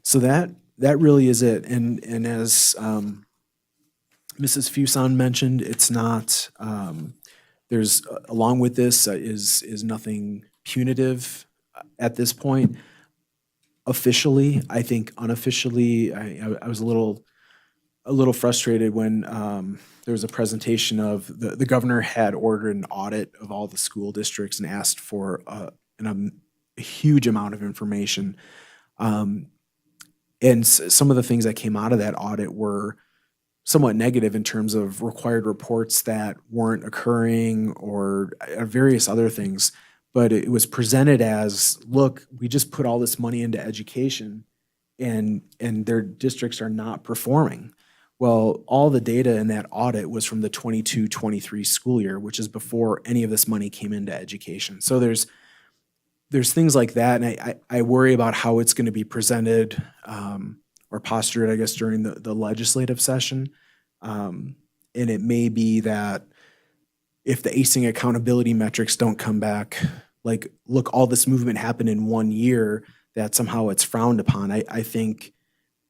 So that really is it. And as Mrs. Fuson mentioned, it's not, there's, along with this is nothing punitive at this point. Officially, I think unofficially, I was a little frustrated when there was a presentation of the governor had ordered an audit of all the school districts and asked for a huge amount of information. And some of the things that came out of that audit were somewhat negative in terms of required reports that weren't occurring or various other things. But it was presented as, look, we just put all this money into education and their districts are not performing. Well, all the data in that audit was from the 22-23 school year, which is before any of this money came into education. So there's things like that, and I worry about how it's going to be presented or postured, I guess, during the legislative session. And it may be that if the acing accountability metrics don't come back, like, look, all this movement happened in 1 year, that somehow it's frowned upon. I think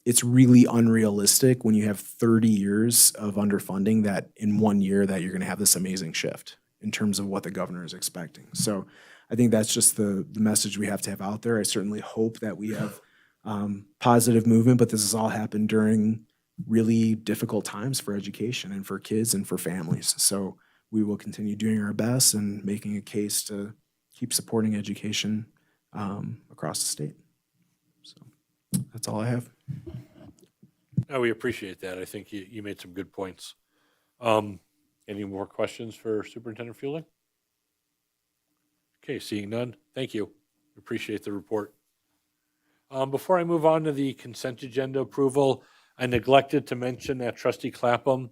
it's really unrealistic when you have 30 years of underfunding that in 1 year that you're going to have this amazing shift in terms of what the governor is expecting. So I think that's just the message we have to have out there. I certainly hope that we have positive movement, but this has all happened during really difficult times for education and for kids and for families. So we will continue doing our best and making a case to keep supporting education across the state. So that's all I have. No, we appreciate that. I think you made some good points. Any more questions for Superintendent Fueling? Okay, seeing none, thank you. Appreciate the report. Before I move on to the consent agenda approval, I neglected to mention that Trustee Clapham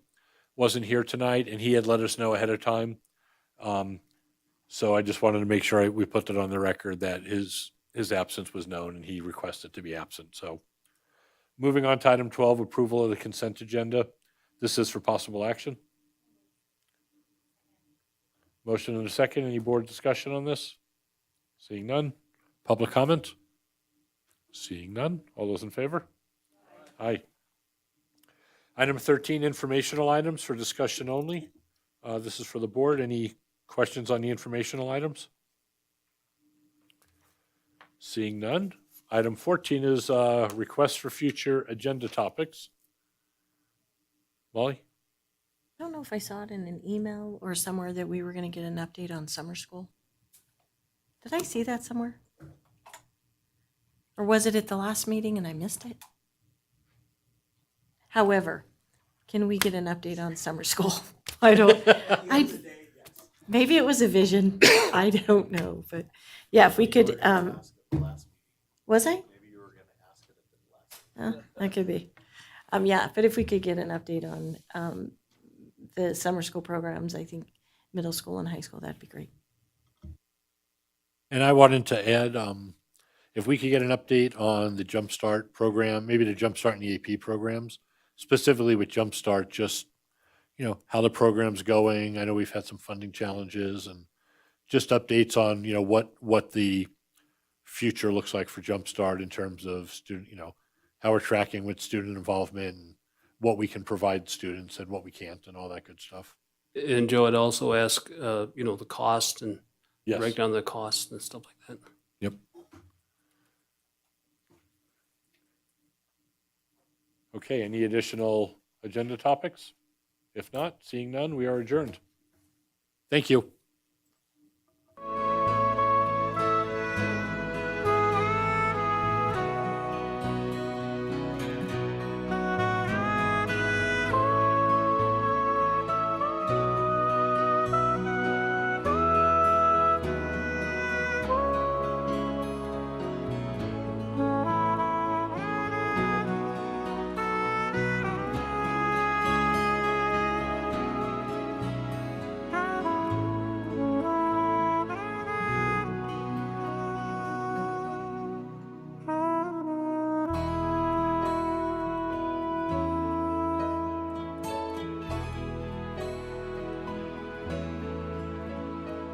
wasn't here tonight, and he had let us know ahead of time. So I just wanted to make sure we put that on the record that his absence was known and he requested to be absent. So moving on to item 12, approval of the consent agenda. This is for possible action. Motion and a second. Any board discussion on this? Seeing none. Public comment? Seeing none. All those in favor? Aye. Item 13, informational items for discussion only. This is for the board. Any questions on the informational items? Seeing none. Item 14 is requests for future agenda topics. Molly? I don't know if I saw it in an email or somewhere that we were going to get an update on summer school. Did I see that somewhere? Or was it at the last meeting and I missed it? However, can we get an update on summer school? Maybe it was a vision. I don't know, but yeah, if we could, was I? Maybe you were going to ask it at the last. That could be. Yeah, but if we could get an update on the summer school programs, I think middle school and high school, that'd be great. And I wanted to add, if we could get an update on the Jumpstart program, maybe the Jumpstart and the AP programs, specifically with Jumpstart, just, how the program's going. I know we've had some funding challenges and just updates on, what the future looks like for Jumpstart in terms of student, how we're tracking with student involvement and what we can provide students and what we can't and all that good stuff. And Joe, I'd also ask, the cost and Yes. break down the costs and stuff like that. Yep. Okay, any additional agenda topics? If not, seeing none, we are adjourned. Thank you.